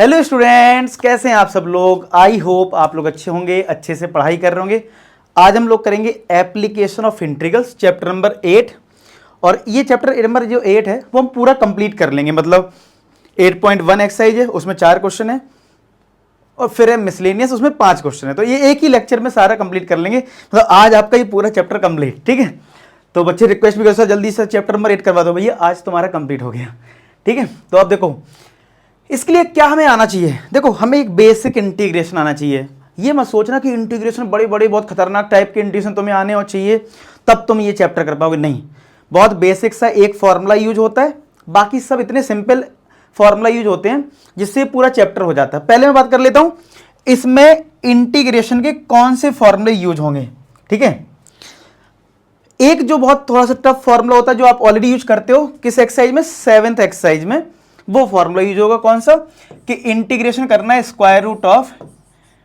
Hello students, कैसे हैं आप सब लोग। आई होप आप लोग अच्छे होंगे, अच्छे से पढ़ाई कर रहे होंगे। आज हम लोग करेंगे application of integrals chapter number 8। और ये चैप्टर नंबर जो 8 है वो हम पूरा कंप्लीट कर लेंगे। मतलब 8.1 एक्सरसाइज है, उसमें 4 क्वेश्चन है और फिर है मिसलेनियस, उसमें 5 क्वेश्चन है। तो ये एक ही लेक्चर में सारा कंप्लीट कर लेंगे। मतलब आज आपका ये पूरा चैप्टर कंप्लीट, ठीक है। तो बच्चे रिक्वेस्ट भी कर सकते, जल्दी से चैप्टर नंबर 8 करवा दो भैया, आज तुम्हारा कंप्लीट हो गया, ठीक है। तो अब देखो इसके लिए क्या हमें आना चाहिए। देखो हमें एक बेसिक इंटीग्रेशन आना चाहिए। ये मत सोचना कि इंटीग्रेशन बड़े बड़े बहुत खतरनाक टाइप के इंटीग्रेशन तुम्हें आने और चाहिए तब तुम ये चैप्टर कर पाओगे, नहीं। बहुत बेसिक सा एक फॉर्मूला यूज होता है, बाकी सब इतने सिंपल फॉर्मूला यूज होते हैं जिससे पूरा चैप्टर हो जाता है। पहले मैं बात कर लेता हूं इसमें इंटीग्रेशन के कौन से फॉर्मूले यूज होंगे, ठीक है। एक जो बहुत थोड़ा सा टफ फॉर्मूला होता है जो आप ऑलरेडी यूज करते हो किस एक्सरसाइज में, 7th एक्सरसाइज में, वो फॉर्मूला यूज होगा। कौन सा, कि इंटीग्रेशन करना है square root of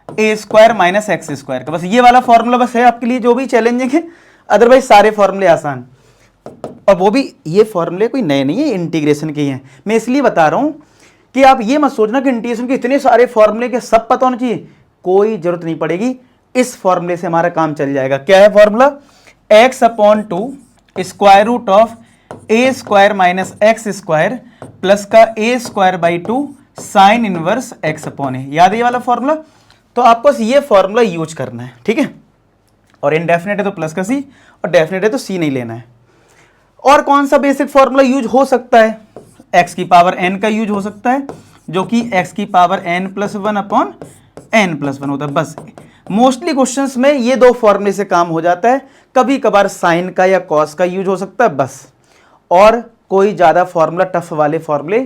a square minus x square का। बस ये वाला फॉर्मूला बस है आपके लिए जो भी चैलेंजिंग है, अदरवाइज सारे फॉर्मूले आसान। और वो भी ये फॉर्मूले कोई नए नहीं है, इंटीग्रेशन के हैं। मैं इसलिए बता रहा हूं कि आप ये मत सोचना कि इंटीग्रेशन के इतने सारे फॉर्मूले के सब पता होना चाहिए, कोई जरूरत नहीं पड़ेगी। इस फॉर्मूले से हमारा काम चल जाएगा। क्या है formula, x/2 square root of a square minus x square plus का a square by 2 sine inverse x upon a. याद है ये वाला फॉर्मूला। तो आपको ये फॉर्मूला यूज करना है, ठीक है। और इनडेफिनेट है तो प्लस का सी, और डेफिनेट है तो सी नहीं लेना है। और कौन सा बेसिक फॉर्मूला यूज हो सकता है, एक्स की पावर n का यूज हो सकता है, जो कि एक्स की पावर n+1 अपॉन n+1 होता है। बस मोस्टली क्वेश्चंस में ये दो फॉर्मूले से काम हो जाता है। कभी कभार साइन का या कॉस का यूज हो सकता है बस, और कोई ज्यादा फॉर्मूला टफ वाले फॉर्मूले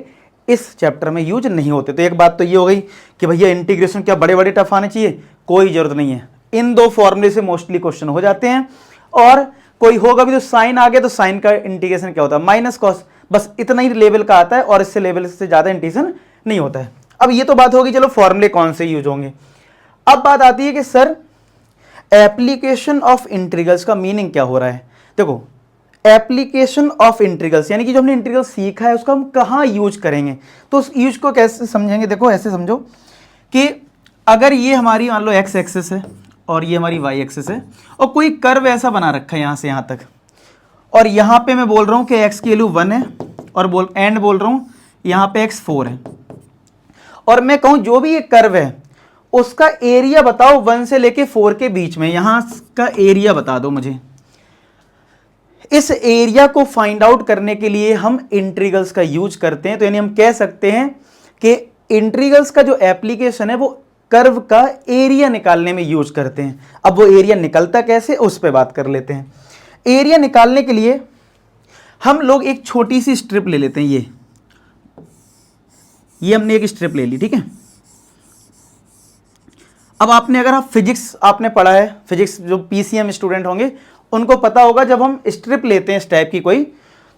इस चैप्टर में यूज नहीं होते। तो एक बात तो ये हो गई कि भैया इंटीग्रेशन क्या बड़े बड़े टफ आने चाहिए, कोई जरूरत नहीं है। इन दो फॉर्मूले से मोस्टली क्वेश्चन हो जाते हैं। और कोई होगा भी तो साइन आ गया तो साइन का इंटीग्रेशन क्या होता है, माइनस कॉस, बस इतना ही लेवल का आता है और इससे लेवल से ज्यादा इंटीग्रेशन नहीं होता है। अब ये तो बात होगी चलो फॉर्मूले कौन से यूज होंगे। अब बात आती है कि सर एप्लीकेशन ऑफ इंटीग्रल्स का मीनिंग क्या हो रहा है। देखो एप्लीकेशन ऑफ इंटीग्रल्स यानी कि जो हमने इंटीग्रल सीखा है उसको हम कहाँ यूज करेंगे। तो उस यूज को कैसे समझेंगे, देखो ऐसे समझो कि अगर ये हमारी मान लो एक्स एक्सिस है और ये हमारी वाई एक्सिस है, और कोई कर्व ऐसा बना रखा है यहाँ से यहाँ तक, और यहाँ पे मैं बोल रहा हूँ कि एक्स की वैल्यू 1 है और बोल रहा हूँ यहाँ पे एक्स 4 है, और मैं कहूँ जो भी ये कर्व है उसका एरिया बताओ 1 से लेके 4 के बीच में, यहाँ का एरिया बता दो मुझे। इस एरिया को फाइंड आउट करने के लिए हम इंटीग्रल्स का यूज करते हैं। तो यानी हम कह सकते हैं कि इंटीग्रल्स का जो एप्लीकेशन है वो कर्व का एरिया निकालने में यूज करते हैं। अब वो एरिया निकलता कैसे उस पर बात कर लेते हैं। एरिया निकालने के लिए हम लोग एक छोटी सी स्ट्रिप ले लेते हैं। ये हमने एक स्ट्रिप ले ली, ठीक है। अब आपने अगर आप फिजिक्स आपने पढ़ा है, फिजिक्स जो पीसीएम स्टूडेंट होंगे उनको पता होगा जब हम स्ट्रिप लेते हैं इस टाइप की कोई,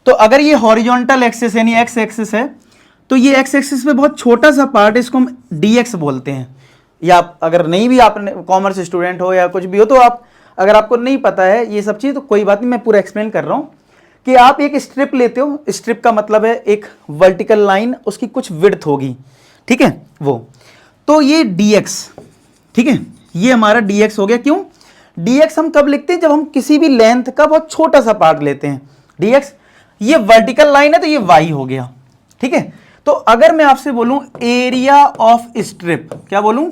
तो अगर ये हॉरिजॉन्टल एक्सिस यानी एक्स एक्सिस है तो ये एक्स एक्सिस पे बहुत छोटा सा पार्ट है, इसको हम dx बोलते हैं। या आप अगर नहीं भी आपने कॉमर्स स्टूडेंट हो या कुछ भी हो तो आप अगर आपको नहीं पता है ये सब चीज़ तो कोई बात नहीं, मैं पूरा एक्सप्लेन कर रहा हूँ कि आप एक स्ट्रिप लेते हो। स्ट्रिप का मतलब है एक वर्टिकल लाइन, उसकी कुछ विड्थ होगी, ठीक है वो। तो ये dx, ठीक है, ये हमारा dx हो गया। क्यों dx हम कब लिखते हैं, जब हम किसी भी लेंथ का बहुत छोटा सा पार्ट लेते हैं। dx ये वर्टिकल लाइन है तो ये y हो गया, ठीक है। तो अगर मैं आपसे बोलूं एरिया ऑफ स्ट्रिप, क्या बोलूं,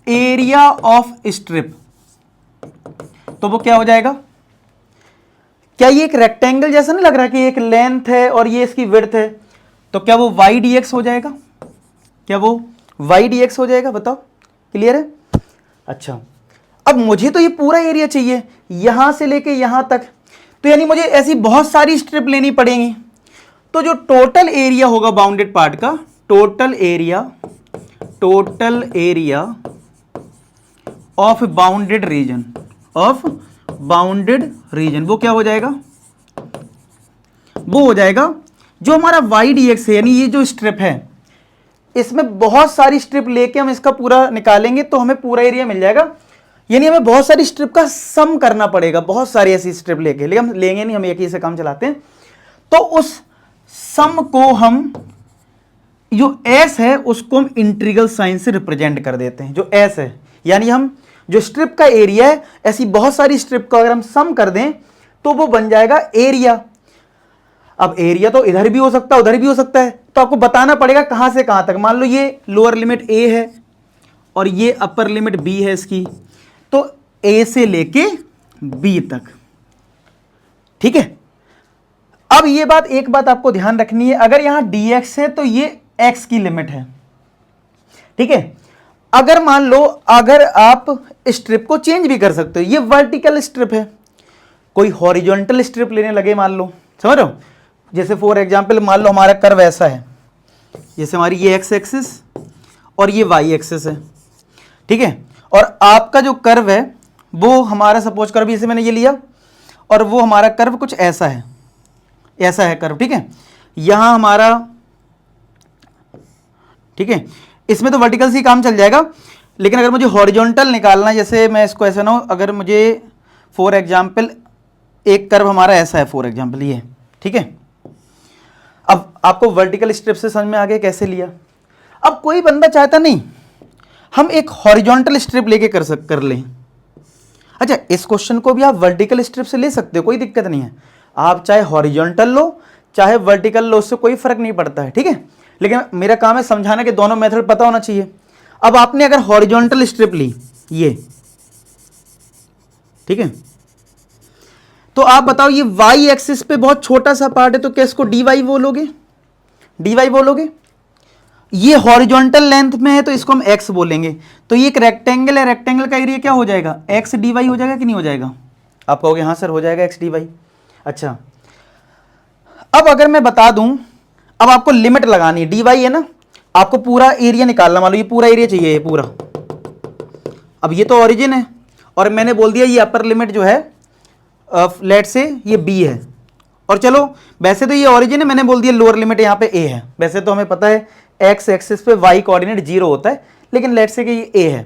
एरिया ऑफ स्ट्रिप, तो वो क्या हो जाएगा। क्या ये एक रेक्टेंगल जैसा नहीं लग रहा कि एक लेंथ है और ये इसकी विड्थ है, तो क्या वो y dx हो जाएगा, क्या वो y dx हो जाएगा, बताओ क्लियर है। अच्छा अब मुझे तो ये पूरा एरिया चाहिए यहां से लेके यहां तक, तो यानी मुझे ऐसी बहुत सारी स्ट्रिप लेनी पड़ेंगी। तो जो टोटल एरिया होगा बाउंडेड पार्ट का, total area of bounded reason, वो क्या हो जाएगा, वो हो जाएगा जो हमारा y dx है। यानी ये जो स्ट्रिप है इसमें बहुत सारी स्ट्रिप लेके हम इसका पूरा निकालेंगे तो हमें पूरा एरिया मिल जाएगा। यानी हमें बहुत सारी स्ट्रिप का सम करना पड़ेगा, बहुत सारी ऐसी स्ट्रिप लेके, लेकिन हम लेंगे नहीं, हम एक ही से काम चलाते हैं। तो उस सम को हम जो एस है उसको हम इंटीग्रल साइन से रिप्रेजेंट कर देते हैं, जो एस है, यानी हम जो स्ट्रिप का एरिया है, ऐसी बहुत सारी स्ट्रिप का अगर हम सम कर दें तो वो बन जाएगा एरिया। अब एरिया तो इधर भी हो सकता है उधर भी हो सकता है, तो आपको बताना पड़ेगा कहां से कहां तक। मान लो ये लोअर लिमिट ए है और ये अपर लिमिट बी है इसकी, तो ए से लेके बी तक, ठीक है। अब ये बात, एक बात आपको ध्यान रखनी है, अगर यहां dx है तो ये x की लिमिट है, ठीक है। अगर मान लो अगर आप स्ट्रिप को चेंज भी कर सकते हो, ये वर्टिकल स्ट्रिप है, कोई हॉरिजॉन्टल स्ट्रिप लेने लगे मान लो, समझ रहे हो, जैसे फॉर एग्जांपल मान लो हमारा कर्व ऐसा है, जैसे हमारी ये x एक्सिस और ये y एक्सिस है, ठीक है। और आपका जो कर्व है वो हमारा सपोज कर्व जैसे मैंने ये लिया और वो हमारा कर्व कुछ ऐसा है, ऐसा है कर्व, ठीक है। यहां हमारा, ठीक है, इसमें तो वर्टिकल से काम चल जाएगा, लेकिन अगर मुझे हॉरिजॉन्टल निकालना है, जैसे मैं इसको ऐसा ना, अगर मुझे फॉर एग्जांपल एक कर्व हमारा ऐसा है फॉर एग्जांपल ये, ठीक है। अब आपको वर्टिकल स्ट्रिप से समझ में आ गया कैसे लिया। अब कोई बंदा चाहता नहीं हम एक हॉरिजॉन्टल स्ट्रिप लेके कर लें, अच्छा इस क्वेश्चन को भी आप वर्टिकल स्ट्रिप से ले सकते हो, कोई दिक्कत नहीं है, आप चाहे हॉरिजॉन्टल लो चाहे वर्टिकल लो, उससे कोई फर्क नहीं पड़ता है, ठीक है। लेकिन मेरा काम है समझाना कि दोनों मेथड पता होना चाहिए। अब आपने अगर हॉरिजॉन्टल स्ट्रिप ली ये, ठीक है, तो आप बताओ ये y एक्सिस पे बहुत छोटा सा पार्ट है, तो क्या इसको dy बोलोगे, dy बोलोगे। ये हॉरिजॉन्टल लेंथ में है तो इसको हम x बोलेंगे। तो ये एक रेक्टेंगल है, रेक्टेंगल का एरिया क्या हो जाएगा, x dy हो जाएगा कि नहीं हो जाएगा। आप कहोगे हाँ सर हो जाएगा x dy। अच्छा अब अगर मैं बता दूं, अब आपको लिमिट लगानी है, dy है ना, आपको पूरा एरिया निकालना, मान लो ये पूरा एरिया चाहिए, ये पूरा। अब ये तो ओरिजिन है और मैंने बोल दिया ये अपर लिमिट जो है लेट से ये b है, और चलो वैसे तो ये ओरिजिन है, मैंने बोल दिया लोअर लिमिट यहाँ पे a है। वैसे तो हमें पता है x एक्सिस पे y कोऑर्डिनेट 0 होता है, लेकिन लेट से कि ये a है,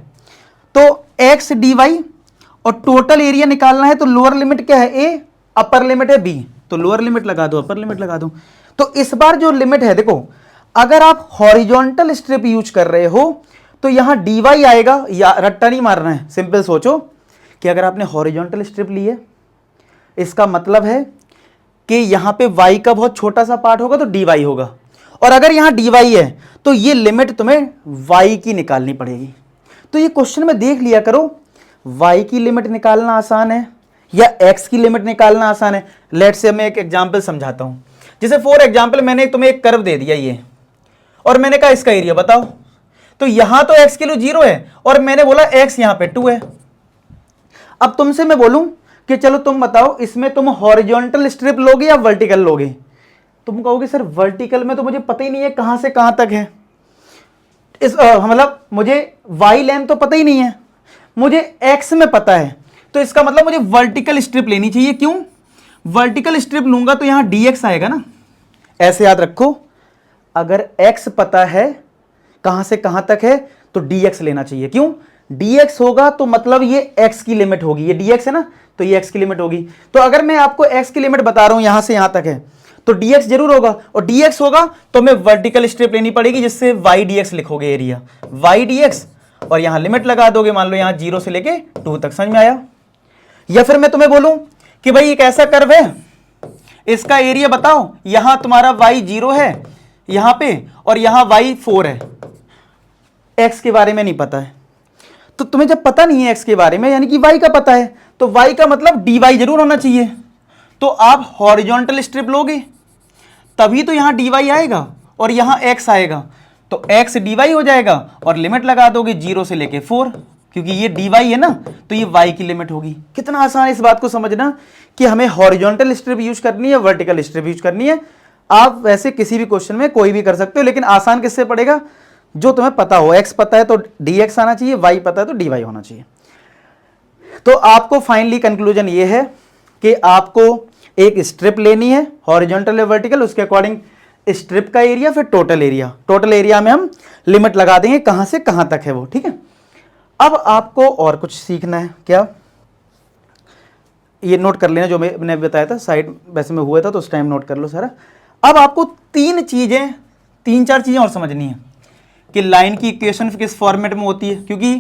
तो x dy और टोटल एरिया निकालना है, तो लोअर लिमिट क्या है a, अपर लिमिट है b, तो लोअर लिमिट लगा दो अपर लिमिट लगा दो। तो इस बार जो लिमिट है देखो, अगर आप हॉरिजॉन्टल स्ट्रिप यूज कर रहे हो तो यहां dy आएगा, या रट्टा नहीं मारना है, सिंपल सोचो कि अगर आपने हॉरिजॉन्टल स्ट्रिप ली है इसका मतलब है कि यहां पे y का बहुत छोटा सा पार्ट होगा तो dy होगा, और अगर यहां dy है तो ये लिमिट तुम्हें y की निकालनी पड़ेगी। तो ये क्वेश्चन में देख लिया करो, y की लिमिट निकालना आसान है या x की लिमिट निकालना आसान है। लेट्स से मैं एक एग्जांपल समझाता हूं, जैसे फॉर एग्जांपल मैंने तुम्हें एक कर्व दे दिया ये, और मैंने कहा इसका एरिया बताओ, तो यहां तो x की वैल्यू 0 है और मैंने बोला x यहां पे 2 है। अब तुमसे मैं बोलूं कि चलो तुम बताओ इसमें तुम हॉरिजॉन्टल स्ट्रिप लोगे या वर्टिकल लोगे, तुम कहोगे सर वर्टिकल में तो मुझे पता ही नहीं है कहां से कहां तक है, इस मतलब मुझे y लेंथ तो पता ही नहीं है, मुझे x में पता है, तो इसका मतलब मुझे वर्टिकल स्ट्रिप लेनी चाहिए। क्यों, वर्टिकल स्ट्रिप लूंगा तो यहां dx आएगा ना, ऐसे याद रखो, अगर x पता है कहां से कहां तक है तो dx लेना चाहिए। क्यों, dx होगा तो मतलब ये x की लिमिट होगी, ये dx है ना तो ये x की लिमिट होगी। तो अगर मैं आपको x की लिमिट बता रहा हूं यहां से यहां तक है तो dx जरूर होगा, और dx होगा तो हमें वर्टिकल स्ट्रिप लेनी पड़ेगी, जिससे y dx लिखोगे एरिया y dx, और यहां लिमिट लगा दोगे, मान लो यहां 0 से लेके 2 तक। समझ में आया। या फिर मैं तुम्हें बोलूं कि भाई एक ऐसा कर्व है, इसका एरिया बताओ, यहां तुम्हारा y 0 है यहां पे और यहां y 4 है, x के बारे में नहीं पता है, तो तुम्हें जब पता नहीं है x के बारे में यानी कि y का पता है, तो y का मतलब dy जरूर होना चाहिए। तो आप हॉरिजॉन्टल स्ट्रिप लोगे तभी तो यहां dy आएगा और यहां x आएगा, तो x dy हो जाएगा और लिमिट लगा दोगे 0 से लेके 4, क्योंकि ये dy है ना तो ये y की लिमिट होगी। कितना आसान है इस बात को समझना कि हमें हॉरिजॉन्टल स्ट्रिप यूज करनी है वर्टिकल स्ट्रिप यूज करनी है। आप वैसे किसी भी क्वेश्चन में कोई भी कर सकते हो, लेकिन आसान किससे पड़ेगा, जो तुम्हें पता हो, x पता है तो dx आना चाहिए, y पता है तो dy होना चाहिए। तो आपको फाइनली कंक्लूजन ये है कि आपको एक स्ट्रिप लेनी है हॉरिजॉन्टल या वर्टिकल, उसके अकॉर्डिंग स्ट्रिप का एरिया, फिर टोटल एरिया, टोटल एरिया में हम लिमिट लगा देंगे कहां से कहां तक है वो, ठीक है। अब आपको और कुछ सीखना है क्या, ये नोट कर लेना जो मैंने बताया था साइड, वैसे में हुआ था तो उस टाइम नोट कर लो सारा। अब आपको 3 चीजें तीन चार चीजें और समझनी है कि लाइन की इक्वेशन किस फॉर्मेट में होती है, क्योंकि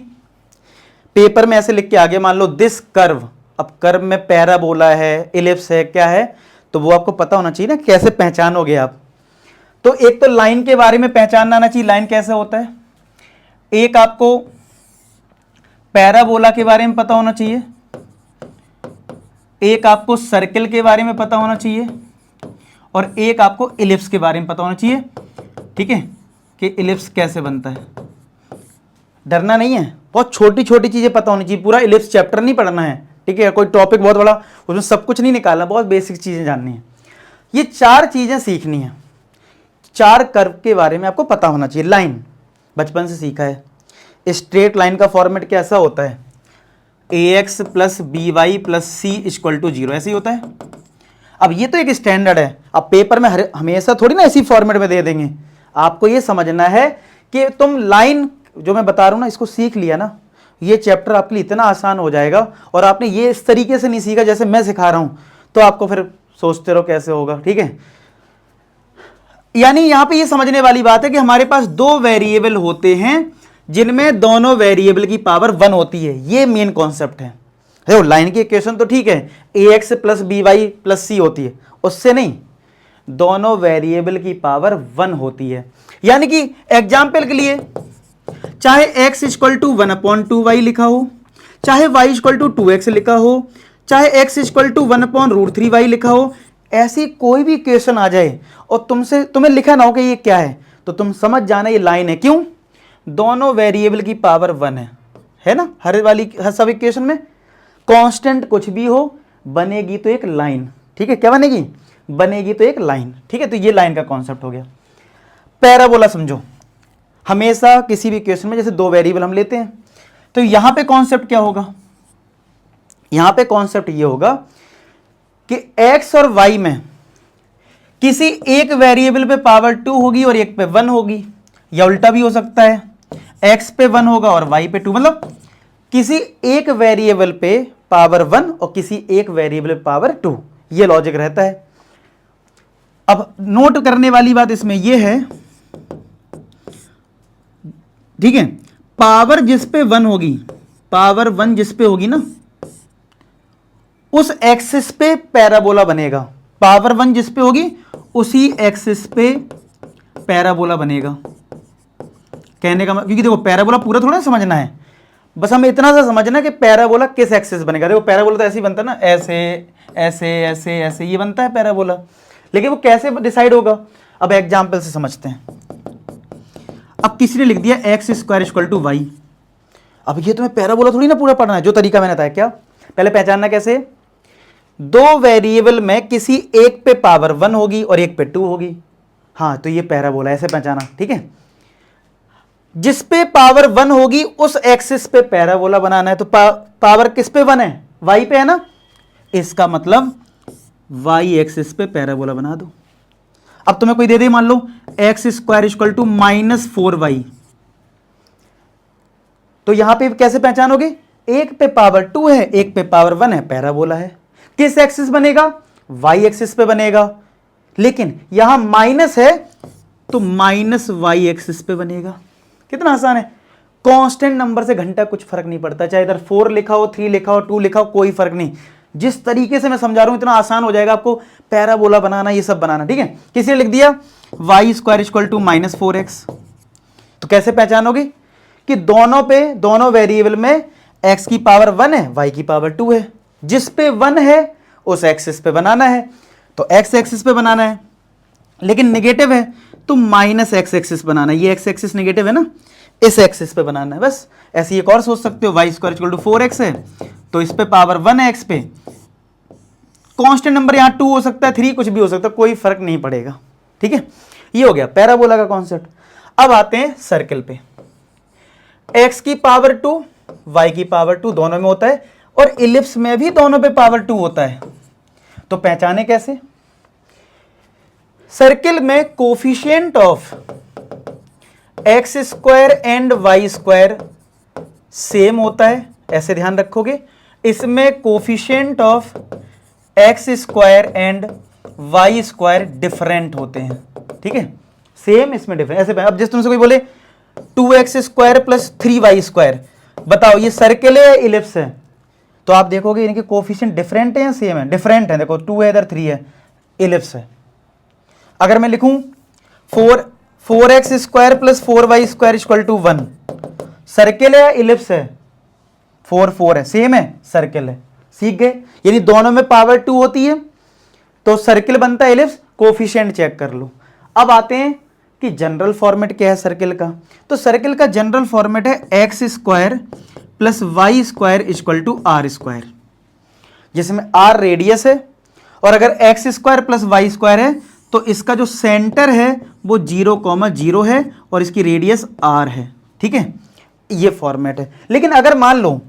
पेपर में ऐसे लिख के आगे मान लो दिस कर्व, अब कर्व में पैराबोला है, इलिप्स है, क्या है, तो वो आपको पता होना चाहिए ना, कैसे पहचानोगे आप। तो एक तो लाइन के बारे में पहचानना आना चाहिए, लाइन कैसे होता है। एक आपको पैराबोला के बारे में पता होना चाहिए, एक आपको सर्किल के बारे में पता होना चाहिए, और एक आपको इलिप्स के बारे में पता होना चाहिए। ठीक है, कि इलिप्स कैसे बनता है। डरना नहीं है, बहुत छोटी छोटी चीजें पता होनी चाहिए, पूरा इलिप्स चैप्टर नहीं पढ़ना है। ठीक है, कोई टॉपिक बहुत बड़ा उसमें सब कुछ नहीं निकालना, बहुत बेसिक चीजें जाननी है। ये चार चीजें सीखनी है, चार कर्व के बारे में आपको पता होना चाहिए। लाइन बचपन से सीखा है, स्ट्रेट लाइन का फॉर्मेट कैसा होता है, ax plus b y plus c equal to 0, ऐसे ही होता है। अब ये तो एक स्टैंडर्ड है, अब पेपर में हमेशा थोड़ी ना इसी फॉर्मेट में दे देंगे। आपको ये समझना है कि तुम लाइन जो मैं बता रहा हूं ना, इसको सीख लिया ना, ये चैप्टर आपके लिए इतना आसान हो जाएगा। और आपने ये इस तरीके से नहीं सीखा जैसे मैं सिखा रहा हूं, तो आपको फिर सोचते रहो कैसे होगा। ठीक है, यानी यहां पे ये समझने वाली बात है कि हमारे पास दो वेरिएबल होते हैं जिनमें दोनों वेरिएबल की पावर 1 होती है, ये मेन कॉन्सेप्ट है। देखो लाइन की इक्वेशन तो ठीक है, ax plus b y plus c होती है, उससे नहीं, दोनों वेरिएबल की पावर 1 होती है। यानी कि एग्जाम्पल के लिए चाहे x इक्वल टू 1/2y लिखा हो, चाहे y इक्वल टू 2x लिखा हो, चाहे x इक्वल टू 1/√3y लिखा हो, ऐसी कोई भी इक्वेशन आ जाए और तुम्हें लिखा ना हो कि ये क्या है, तो तुम समझ जाना ये लाइन है। क्यों? दोनों वेरिएबल की पावर 1 है ना। हर सब इक्वेशन में कांस्टेंट कुछ भी हो, बनेगी तो एक लाइन। ठीक है, क्या बनेगी? बनेगी तो एक लाइन। ठीक है, तो ये लाइन का कॉन्सेप्ट हो गया। पैराबोला समझो, हमेशा किसी भी इक्वेशन में जैसे दो वेरिएबल हम लेते हैं, तो यहां पे कॉन्सेप्ट क्या होगा, यहां पे कॉन्सेप्ट ये होगा कि x और y में किसी एक वेरिएबल पे पावर 2 होगी और एक पे 1 होगी, या उल्टा भी हो सकता है, x पे 1 होगा और y पे 2, मतलब किसी एक वेरिएबल पे पावर 1 और किसी एक वेरिएबल पे पावर 2, ये लॉजिक रहता है। अब नोट करने वाली बात इसमें यह है, ठीक है, पावर जिस पे 1 होगी, पावर 1 जिस पे होगी ना, उस एक्सिस पे पैराबोला बनेगा। पावर 1 जिस पे होगी उसी एक्सिस पे पैराबोला बनेगा। कहने का क्योंकि देखो पैराबोला पूरा थोड़ा समझना है, बस हमें इतना सा समझना है कि पैराबोला किस एक्सिस बनेगा। देखो पैराबोला तो ऐसे ही बनता है ना, ऐसे ऐसे ऐसे ऐसे, ये बनता है पैराबोला, लेकिन वो कैसे डिसाइड होगा, अब एग्जाम्पल से समझते हैं। अब किसी ने लिख दिया x² इक्वल टू y, अब ये तुम्हें पैराबोला थोड़ी ना पूरा पढ़ना है, जो तरीका मैंने बताया। क्या पहले पहचानना कैसे, दो वेरिएबल में किसी एक पे पावर 1 होगी और एक पे 2 होगी, हाँ तो ये पैराबोला, ऐसे पहचाना। ठीक है, जिस पे पावर 1 होगी उस एक्सिस पे पैराबोला बनाना है। तो पावर किस पे 1 है, y पे है ना, इसका मतलब y एक्सिस पे पैराबोला बना दो। अब तुम्हें कोई दे दे, मान लो x² इक्वल टू -4y, तो यहां पे कैसे पहचानोगे, एक पे पावर 2 है एक पे पावर 1 है, पैराबोला है। किस एक्सिस बनेगा, y एक्सिस पे बनेगा, लेकिन यहां माइनस है तो -y एक्सिस पे बनेगा। कितना आसान है, कांस्टेंट नंबर से घंटा कुछ फर्क नहीं पड़ता, चाहे इधर 4 लिखा हो, 3 लिखा हो, 2 लिखा हो, कोई फर्क नहीं। जिस तरीके से मैं समझा रहा हूं इतना आसान हो जाएगा आपको पैराबोला बनाना, ये सब बनाना। ठीक है, किसी ने लिख दिया y² इक्वल टू -4x, तो कैसे पहचानोगे कि दोनों वेरिएबल में x की पावर 1 है, y की पावर 2 है, जिस पे 1 है उस एक्सिस पे बनाना है, तो x एक्सिस पे बनाना है, लेकिन नेगेटिव है तो -x एक्सिस बनाना है, ये x एक्सिस नेगेटिव है ना, इस एक्सिस पे बनाना है। बस ऐसे एक और सोच सकते हो, y² इक्वल टू 4x है तो इस पे पावर 1 है x पे, कांस्टेंट नंबर यहां 2 हो सकता है, 3 कुछ भी हो सकता है, कोई फर्क नहीं पड़ेगा। ठीक है, ये हो गया पैराबोला का कॉन्सेप्ट। अब आते हैं सर्किल पे, x की पावर 2 y की पावर 2 दोनों में होता है, और इलिप्स में भी दोनों पे पावर 2 होता है। तो पहचाने कैसे, सर्किल में coefficient of x² and y² same होता है, ऐसे ध्यान रखोगे। इसमें coefficient of x² and y² different होते हैं। ठीक है, सेम इसमें डिफरेंस ऐसे। अब जैसे तुमसे कोई बोले 2x² प्लस 3y², बताओ ये सर्किल है या इलिप्स है? तो आप देखोगे इनके कोफिशिएंट डिफरेंट है या सेम है? डिफरेंट है। देखो 2 है इधर 3 है, इलिप्स है। अगर मैं लिखूं 4x² plus 4y² equal to 1, circle है या इलिप्स है? 4 है, सेम है, सर्किल है। सीख गए? यानी दोनों में पावर 2 होती है तो सर्किल बनता है, इलिप्स। कोफिशिएंट चेक कर लो। अब आते हैं कि जनरल फॉर्मेट क्या है सर्किल का। तो सर्किल का जनरल फॉर्मेट है x² plus y² equal to r², जिसमें r रेडियस है और अगर x² प्लस y² है तो इसका जो सेंटर है वो 0,0 है और इसकी रेडियस r है। ठीक है, ये फॉर्मेट है। लेकिन अगर मान लो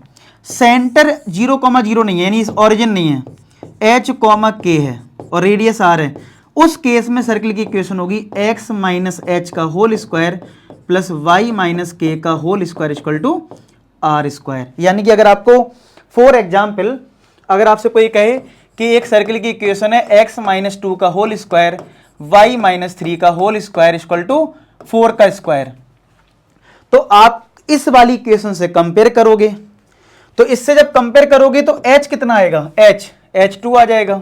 सेंटर 0,0 नहीं है, यानी इस ऑरिजिन नहीं है, h, k है और रेडियस r है, उस केस में सर्किल की इक्वेशन होगी x माइनस एच का whole square plus y minus k का whole square equal to r²। यानी कि अगर आपको फॉर एग्जाम्पल अगर आपसे कोई कहे कि एक सर्किल की इक्वेशन है x माइनस 2 का होल स्क्वायर y माइनस 3 का होल स्क्वायर इक्वल टू 4 का स्क्वायर, तो आप इस वाली इक्वेशन से कंपेयर करोगे। तो इससे जब कंपेयर करोगे तो h कितना आएगा? h2 आ जाएगा।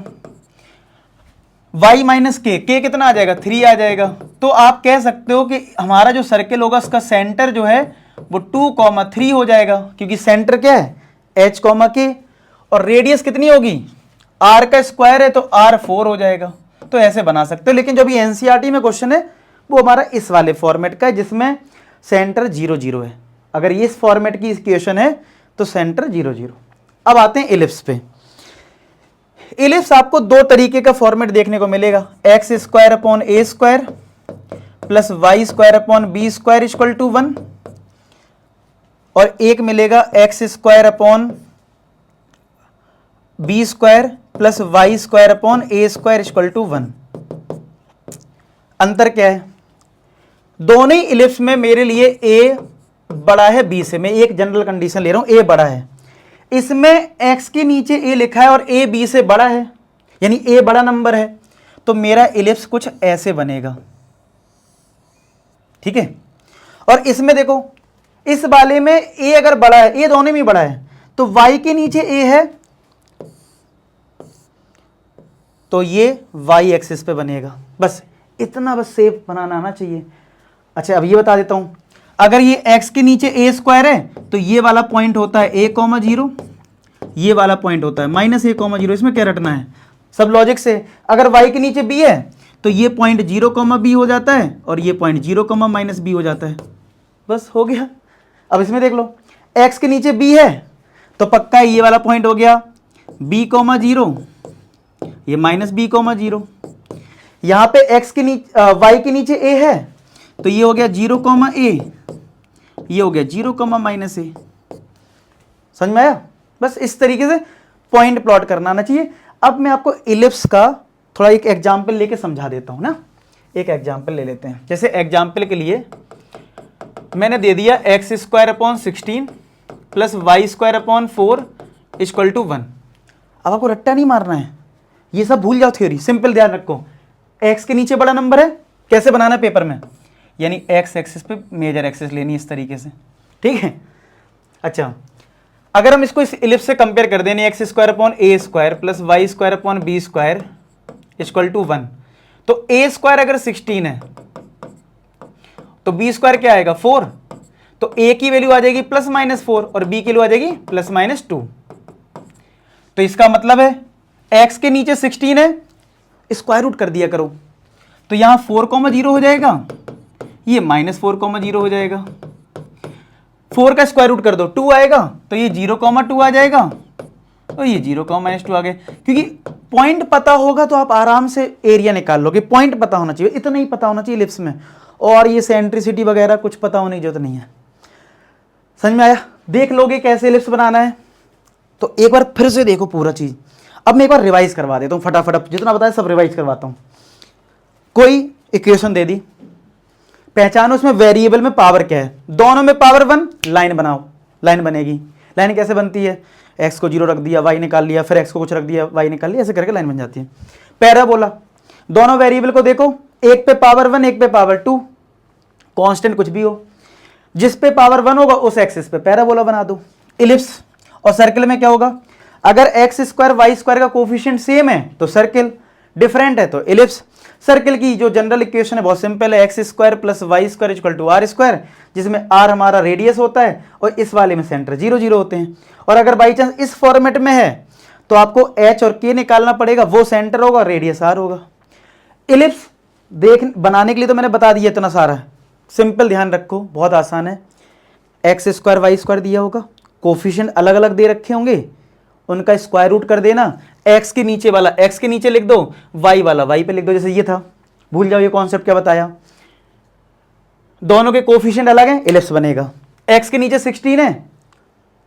y माइनस के कितना आ जाएगा? 3 आ जाएगा। तो आप कह सकते हो कि हमारा जो सर्किल होगा उसका सेंटर जो है वो 2,3 हो जाएगा, क्योंकि सेंटर क्या है? h, k, और रेडियस कितनी होगी? r का स्क्वायर है तो r 4 हो जाएगा। तो ऐसे बना सकते हो। लेकिन जो भी एनसीईआरटी में क्वेश्चन है वो हमारा इस वाले फॉर्मेट का है जिसमें सेंटर 0,0 है। अगर ये इस फॉर्मेट की इक्वेशन है तो सेंटर 0,0। अब आते हैं इलिप्स पे। इलिप्स आपको दो तरीके का फॉर्मेट देखने को मिलेगा, x² upon a² plus y² upon b² equal to 1, और एक मिलेगा x² upon b² plus y² upon a² equal to 1। अंतर क्या है? दोनों ही इलिप्स में मेरे लिए a बड़ा है b से। मैं एक जनरल कंडीशन ले रहा हूं, a बड़ा है। इसमें x के नीचे a लिखा है और a b से बड़ा है, यानी a बड़ा नंबर है, तो मेरा इलिप्स कुछ ऐसे बनेगा। ठीक है, और इसमें देखो इस वाले में a अगर बड़ा है, a दोनों में बड़ा है, तो y के नीचे a है तो ये y एक्सिस पे बनेगा। बस इतना बस सेफ बनाना आना चाहिए। अच्छा, अब ये बता देता हूं, अगर ये x के नीचे a² है तो ये वाला पॉइंट होता है a,0, ये वाला पॉइंट होता है -a,0। इसमें क्या रटना है? सब लॉजिक से। अगर y के नीचे b है तो ये पॉइंट 0,b हो जाता है और ये पॉइंट 0,-b हो जाता है। बस हो गया। अब इसमें देख लो, x के नीचे b है तो पक्का ये वाला पॉइंट हो गया b,0, ये -b,0। यहां पे x के नीचे y के नीचे a है तो ये हो गया 0,a, ये हो गया 0,-a। समझ में आया? बस इस तरीके से पॉइंट प्लॉट करना आना चाहिए। अब मैं आपको इलिप्स का थोड़ा एक एग्जाम्पल लेके समझा देता हूं ना। एक एग्जाम्पल ले लेते हैं। जैसे एग्जाम्पल के लिए मैंने दे दिया x² upon 16 plus y² upon 4 equal to 1। अब आपको रट्टा नहीं मारना है, ये सब भूल जाओ थ्योरी, सिंपल ध्यान रखो। x के नीचे बड़ा नंबर है, कैसे बनाना है पेपर में, यानी x एक्सिस पे मेजर एक्सिस लेनी इस तरीके से। ठीक है, अच्छा अगर हम इसको इस इलिप्स से कंपेयर कर दें, x² upon a² plus y² upon b² equal to 1, तो a² अगर 16 है तो b² क्या आएगा 4, तो a की वैल्यू आ जाएगी +-4 और b की वैल्यू आ जाएगी +-2। तो इसका मतलब है x के नीचे 16 है, स्क्वायर रूट कर दिया करो, तो यहां 4,0 हो जाएगा, ये -4,0 हो जाएगा। 4 का स्क्वायर रूट कर दो 2 आएगा, तो ये 0,2 आ जाएगा, तो ये 0,-2 आ गए। क्योंकि पॉइंट पता होगा तो आप आराम से एरिया निकाल लोगे। पॉइंट पता होना चाहिए, इतना ही पता होना चाहिए इलिप्स में, और ये सेंट्रिसिटी वगैरह कुछ पता होने की जरूरत नहीं है। समझ में आया? देख लोगे कैसे इलिप्स बनाना है। तो एक बार फिर से देखो पूरा चीज। अब मैं एक बार रिवाइज करवा देता हूं, फटाफट जितना बताया सब रिवाइज करवाता हूं। कोई इक्वेशन दे दी, पहचानो उसमें वेरिएबल में पावर क्या है, दोनों में पावर 1, लाइन बनाओ, लाइन बनेगी। लाइन कैसे बनती है, x को 0 रख दिया, y निकाल लिया, फिर x को कुछ रख दिया, y निकाल लिया, ऐसे करके लाइन बन जाती है। पैराबोला, दोनों वेरिएबल को देखो, एक पे पावर 1 एक पे पावर 2, कांस्टेंट कुछ भी हो, जिस पे पावर 1 होगा उस एक्सिस पे पैराबोला बना दो। इलिप्स और सर्कल में क्या होगा, अगर एक्स स्क्वायर वाई स्क्वायर का कोफिशिएंट सेम है तो सर्कल, डिफरेंट है तो इलिप्स। सर्कल की जो जनरल इक्वेशन है बहुत सिंपल है, x square plus y square equal to r square, जिसमें आर हमारा रेडियस होता है और इस वाले में सेंटर 0 0 होते हैं। और अगर बाई चांस इस फॉर्मेट में है तो आपको एच और के निकालना पड़ेगा, वो सेंटर होगा, रेडियस आर होगा। इलिप्स बनाने के लिए तो मैंने बता दिया इतना सारा, सिंपल ध्यान रखो, बहुत आसान है। एक्स स्क्वायर वाई स्क्वायर दिया होगा, कोफिशिएंट अलग अलग दे रखे होंगे, उनका स्क्वायर रूट कर देना, एक्स के नीचे वाला एक्स के नीचे लिख दो, वाई वाला वाई पे लिख दो, जैसे ये था। भूल जाओ ये कॉन्सेप्ट क्या बताया, दोनों के कोफिशिएंट अलग हैं, इलिप्स बनेगा। एक्स के नीचे 16 है,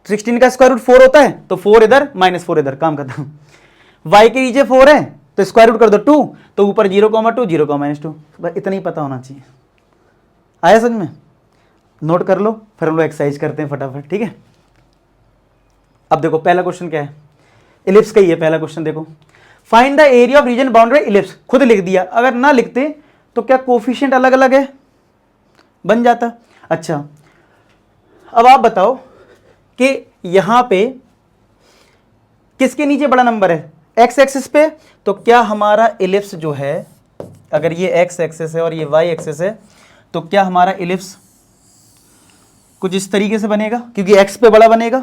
16 का स्क्वायर रूट 4 होता है तो 4 इधर -4 इधर, काम खत्म। वाई के नीचे 4 है तो स्क्वायर रूट कर दो 2, तो ऊपर 0,2 0,-2, बस इतना ही पता होना चाहिए। आया समझ में, नोट कर लो, फिर हम लोग एक्सरसाइज करते हैं फटाफट, ठीक है। अब देखो पहला क्वेश्चन क्या है, इलिप्स का ही है पहला क्वेश्चन। देखो, find the area of region boundary ellipse, खुद लिख दिया, अगर ना लिखते तो क्या कोफिशिएंट अलग अलग है, बन जाता। अच्छा, अब आप बताओ कि यहां पे किसके नीचे बड़ा नंबर है, एक्स एक्सिस पे, तो क्या हमारा इलिप्स जो है, अगर ये एक्स एक्सिस है और ये वाई एक्सिस है, तो क्या हमारा इलिप्स कुछ इस तरीके से बनेगा, क्योंकि एक्स पे बड़ा बनेगा।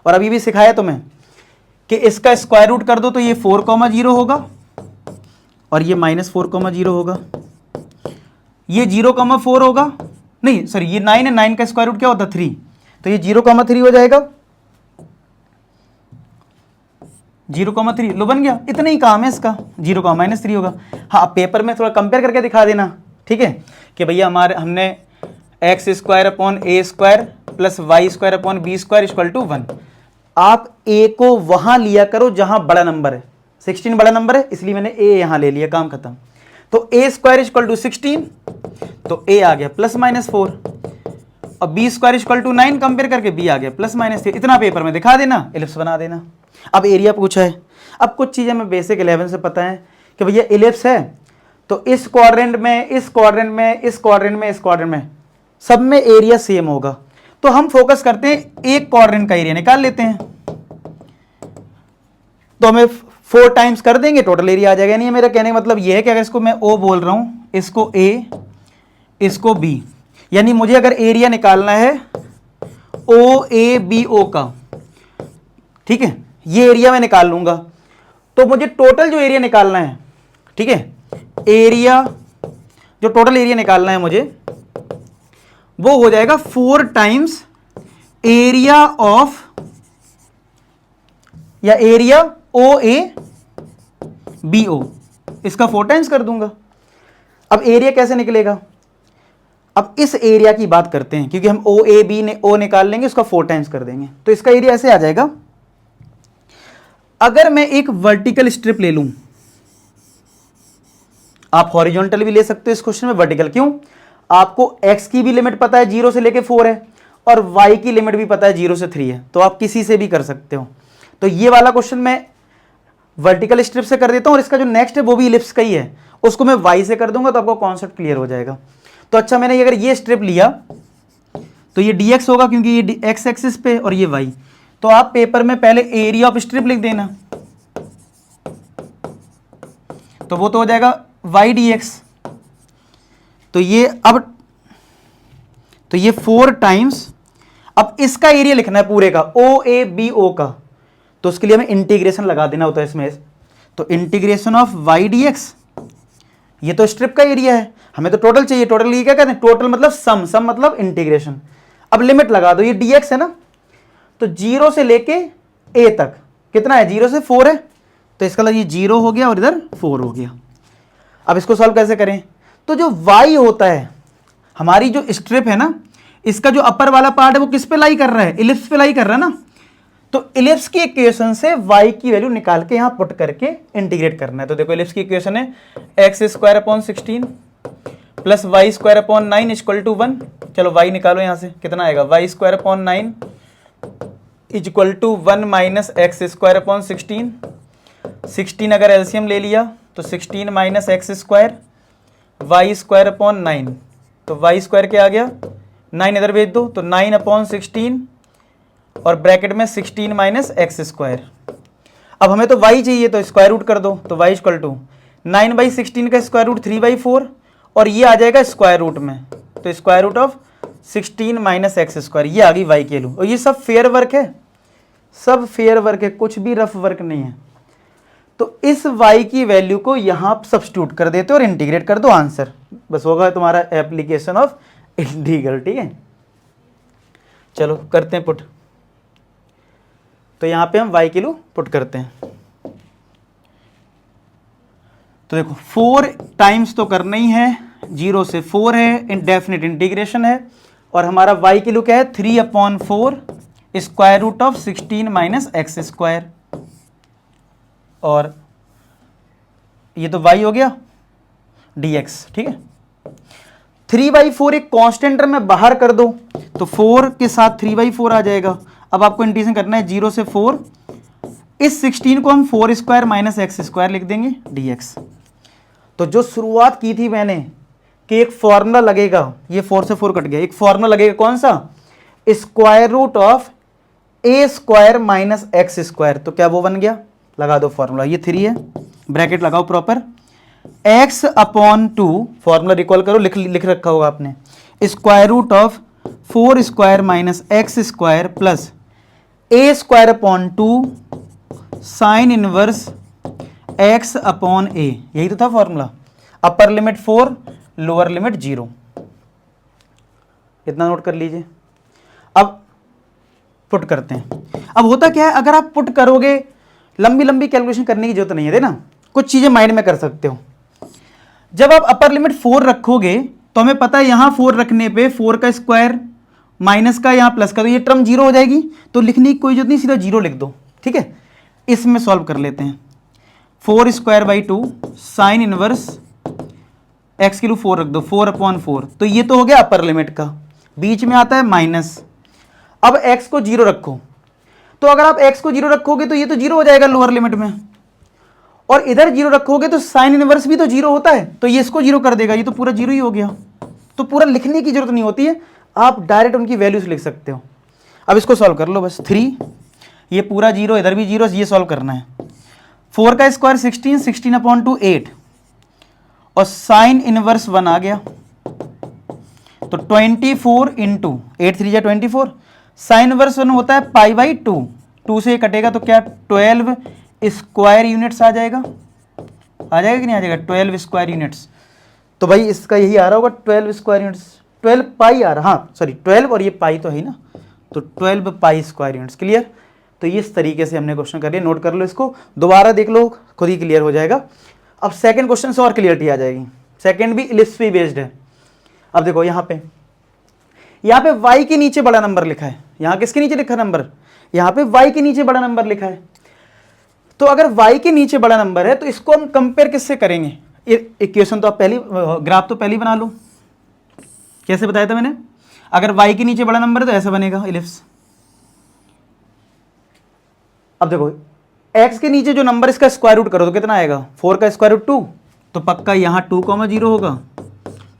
और अभी भी सिखाया तुम्हें कि इसका स्क्वायर रूट कर दो तो ये 4,0 होगा और ये -4,0 होगा, ये 0,4 होगा, नहीं सॉरी ये 9 है, 9 का स्क्वायर रूट क्या होता है 3, तो ये 0,3 हो जाएगा, 0,3 लो बन गया। इतना ही काम है इसका, 0,-3 होगा। हाँ, पेपर में थोड़ा कंपेयर करके दिखा देना, ठीक है, कि भैया हमने x square upon a square plus y square upon b square equal to 1। आप ए को वहां लिया करो जहां बड़ा नंबर है, 16 बड़ा नंबर है इसलिए मैंने ए यहां ले लिया, काम खत्म। तो ए स्क्वायर इक्वल टू 16, तो ए आ गया +-4, और b square equal to 9 compare करके बी आ गया +-3। इतना पेपर में दिखा देना, इलिप्स बना देना। अब एरिया पूछा है, अब कुछ चीजें हमें बेसिक 11 से पता है कि भैया इलिप्स है तो इस क्वाड्रेंट में, इस क्वाड्रेंट में, इस क्वाड्रेंट में, इस क्वाड्रेंट में, सब में एरिया सेम होगा। तो हम फोकस करते हैं एक क्वाड्रेंट का एरिया निकाल लेते हैं, तो हमें 4 टाइम्स कर देंगे, टोटल एरिया आ जाएगा। नहीं, मेरा कहने का मतलब यह है कि अगर इसको मैं ओ बोल रहा हूं, इसको ए, इसको बी, यानी मुझे अगर एरिया निकालना है ओ ए बी ओ का, ठीक है, ये एरिया मैं निकाल लूंगा, तो मुझे टोटल जो एरिया निकालना है, ठीक है, एरिया जो टोटल एरिया निकालना है मुझे, वो हो जाएगा 4 टाइम्स एरिया ऑफ, या area O A B O, इसका 4 टाइम्स कर दूंगा। अब एरिया कैसे निकलेगा, अब इस एरिया की बात करते हैं, क्योंकि हम ओ ए बी ने ओ निकाल लेंगे, उसका 4 टाइम्स कर देंगे, तो इसका एरिया ऐसे आ जाएगा। अगर मैं एक वर्टिकल स्ट्रिप ले लूं, आप हॉरिजॉन्टल भी ले सकते हो इस क्वेश्चन में, वर्टिकल क्यों, आपको एक्स की भी लिमिट पता है 0 से लेके 4 है, और वाई की लिमिट भी पता है 0 से 3 है, तो आप किसी से भी कर सकते हो। तो ये वाला क्वेश्चन मैं वर्टिकल स्ट्रिप से कर देता हूं, और इसका जो नेक्स्ट है वो भी इलिप्स का ही है, उसको मैं वाई से कर दूंगा, तो आपको कॉन्सेप्ट क्लियर हो जाएगा। तो अच्छा, मैंने अगर ये स्ट्रिप लिया तो ये dx होगा, क्योंकि ये एक्स एक्सिस पे और ये y, तो आप पेपर में पहले एरिया ऑफ स्ट्रिप लिख देना, तो वो तो हो जाएगा y dx। तो ये अब, तो ये 4 टाइम्स, अब इसका एरिया लिखना है पूरे का, ओ ए बी ओ का, तो उसके लिए हमें इंटीग्रेशन लगा देना होता है इसमें, तो इंटीग्रेशन ऑफ y dx, ये तो स्ट्रिप का एरिया है, हमें तो टोटल चाहिए, टोटल ये क्या कहते हैं, टोटल मतलब सम, सम मतलब इंटीग्रेशन। अब लिमिट लगा दो, ये dx है ना, तो 0 से लेके a तक कितना है, 0 से 4 है, तो इसका मतलब ये 0 हो गया और इधर 4 हो गया। अब इसको सॉल्व कैसे करें, तो जो y होता है, हमारी जो स्ट्रिप है ना, इसका जो अपर वाला पार्ट है वो किस पे लाई कर रहा है, इलिप्स पे लाई कर रहा है ना, तो इलिप्स की इक्वेशन से y की वैल्यू निकाल के यहां पुट करके इंटीग्रेट करना है। तो देखो इलिप्स की इक्वेशन है x square upon 16 plus y square upon 9 equal to 1। चलो y निकालो यहां से, कितना आएगा, y square upon 9 equal to 1 minus x square upon 16 अगर एलसीएम ले लिया तो 16 minus x square y square upon 9, तो वाई स्क्वायर क्या आ गया, 9 इधर भेज दो तो 9 अपॉन 16 और ब्रैकेट में 16 माइनस एक्स स्क्वायर। अब हमें तो y चाहिए तो स्क्वायर रूट कर दो, तो y इक्वल टू 9/16 का स्क्वायर रूट 3/4 और ये आ जाएगा स्क्वायर रूट में, तो square root of 16 minus x square, ये आ गई y की वैल्यू। और ये सब फेयर वर्क है, सब फेयर वर्क है, कुछ भी रफ वर्क नहीं है। तो इस y की वैल्यू को यहां सब्स्टिट्यूट कर देते हो और इंटीग्रेट कर दो, आंसर बस होगा तुम्हारा एप्लीकेशन ऑफ इंटीग्रल। ठीक है, चलो करते हैं पुट। तो यहां पे हम y की वैल्यू पुट करते हैं। तो देखो 4 टाइम्स तो करना ही है, 0 से 4 है, इंडेफिनिट इंटीग्रेशन है, और हमारा y की वैल्यू क्या है 3/4 square root of 16 minus x square, और ये तो y हो गया dx। ठीक है, 3/4 एक कांस्टेंट टर्म में बाहर कर दो तो 4 के साथ 3/4 आ जाएगा। अब आपको इंटीग्रेशन करना है 0 से 4, इस 16 को हम 4 स्क्वायर माइनस एक्स स्क्वायर लिख देंगे dx। तो जो शुरुआत की थी मैंने कि एक फॉर्मूला लगेगा, ये 4 से 4 कट गया, एक फॉर्मूला लगेगा कौन सा, square root of a square minus x square, तो क्या वो बन गया, लगा दो फॉर्मूला, ये 3 है, ब्रैकेट लगाओ proper, x upon 2, formula recall करो, लिख रखा होगा आपने, square root of 4 square minus x square plus a square upon 2 sine inverse x upon a, यही तो था formula, upper limit 4 lower limit 0, इतना नोट कर लीजिए। अब पुट करते हैं। अब होता क्या है, अगर आप पुट करोगे लंबी लंबी कैलकुलेशन करने की जरूरत नहीं है, देना कुछ चीजें माइंड में कर सकते हो। जब आप अपर लिमिट 4 रखोगे तो हमें पता है यहां 4 रखने पे 4 का स्क्वायर माइनस का यहां प्लस का, तो ये टर्म 0 हो जाएगी, तो लिखने की कोई जरूरत नहीं, सीधा 0 लिख दो। ठीक है, इसमें सॉल्व कर लेते हैं। 4 square by 2 sine inverse x की वैल्यू 4 रख दो, 4/4, तो ये तो हो गया अपर लिमिट का, बीच में आता है माइनस। अब x को 0 रखो, तो अगर आप x को 0 रखोगे तो ये तो 0 हो जाएगा लोअर लिमिट में, और इधर 0 रखोगे तो साइन इनवर्स भी तो 0 होता है, तो ये इसको 0 कर देगा, ये तो पूरा 0 ही हो गया। तो पूरा लिखने की जरूरत नहीं होती है, आप डायरेक्ट उनकी वैल्यूज लिख सकते हो। अब इसको सॉल्व कर लो बस, 3, ये पूरा 0, इधर भी 0, ये सॉल्व करना है। 4 का स्क्वायर 16, 16/2 8, और साइन इनवर्स 1 आ गया, तो 24 इंटू 8 3 जा 24, साइन इनवर्स 1 होता है π/2, 2 से कटेगा तो क्या 12 स्क्वायर यूनिट्स आ जाएगा, आ जाएगा कि नहीं आ जाएगा, 12 स्क्वायर यूनिट्स। तो भाई इसका यही आ रहा होगा 12 स्क्वायर यूनिट्स, 12 पाई आ रहा, हाँ सॉरी 12 और ये पाई तो है ना, तो 12 पाई स्क्वायर यूनिट्स। क्लियर, तो इस तरीके से हमने क्वेश्चन कर लिया, नोट कर लो इसको, दोबारा देख लो, खुद ही क्लियर हो जाएगा। अब सेकंड क्वेश्चन से और क्लियरिटी आ जाएगी, सेकंड भी इलिप्स बेस्ड है। अब देखो यहाँ पे y के नीचे बड़ा नंबर लिखा है, यहाँ किसके नीचे लिखा नंबर, यहाँ पे y के नीचे बड़ा नंबर लिखा है। तो अगर y के नीचे बड़ा नंबर है तो इसको हम कंपेयर किससे करेंगे, इक्वेशन तो आप पहली, ग्राफ तो पहली बना लो, कैसे बताया था मैंने, अगर y के नीचे बड़ा नंबर है तो ऐसा बनेगा इलिप्स। अब देखो x के नीचे जो नंबर इसका स्क्वायर रूट करो तो कितना आएगा, 4 का स्क्वायर रूट 2, तो पक्का यहाँ 2,0 होगा।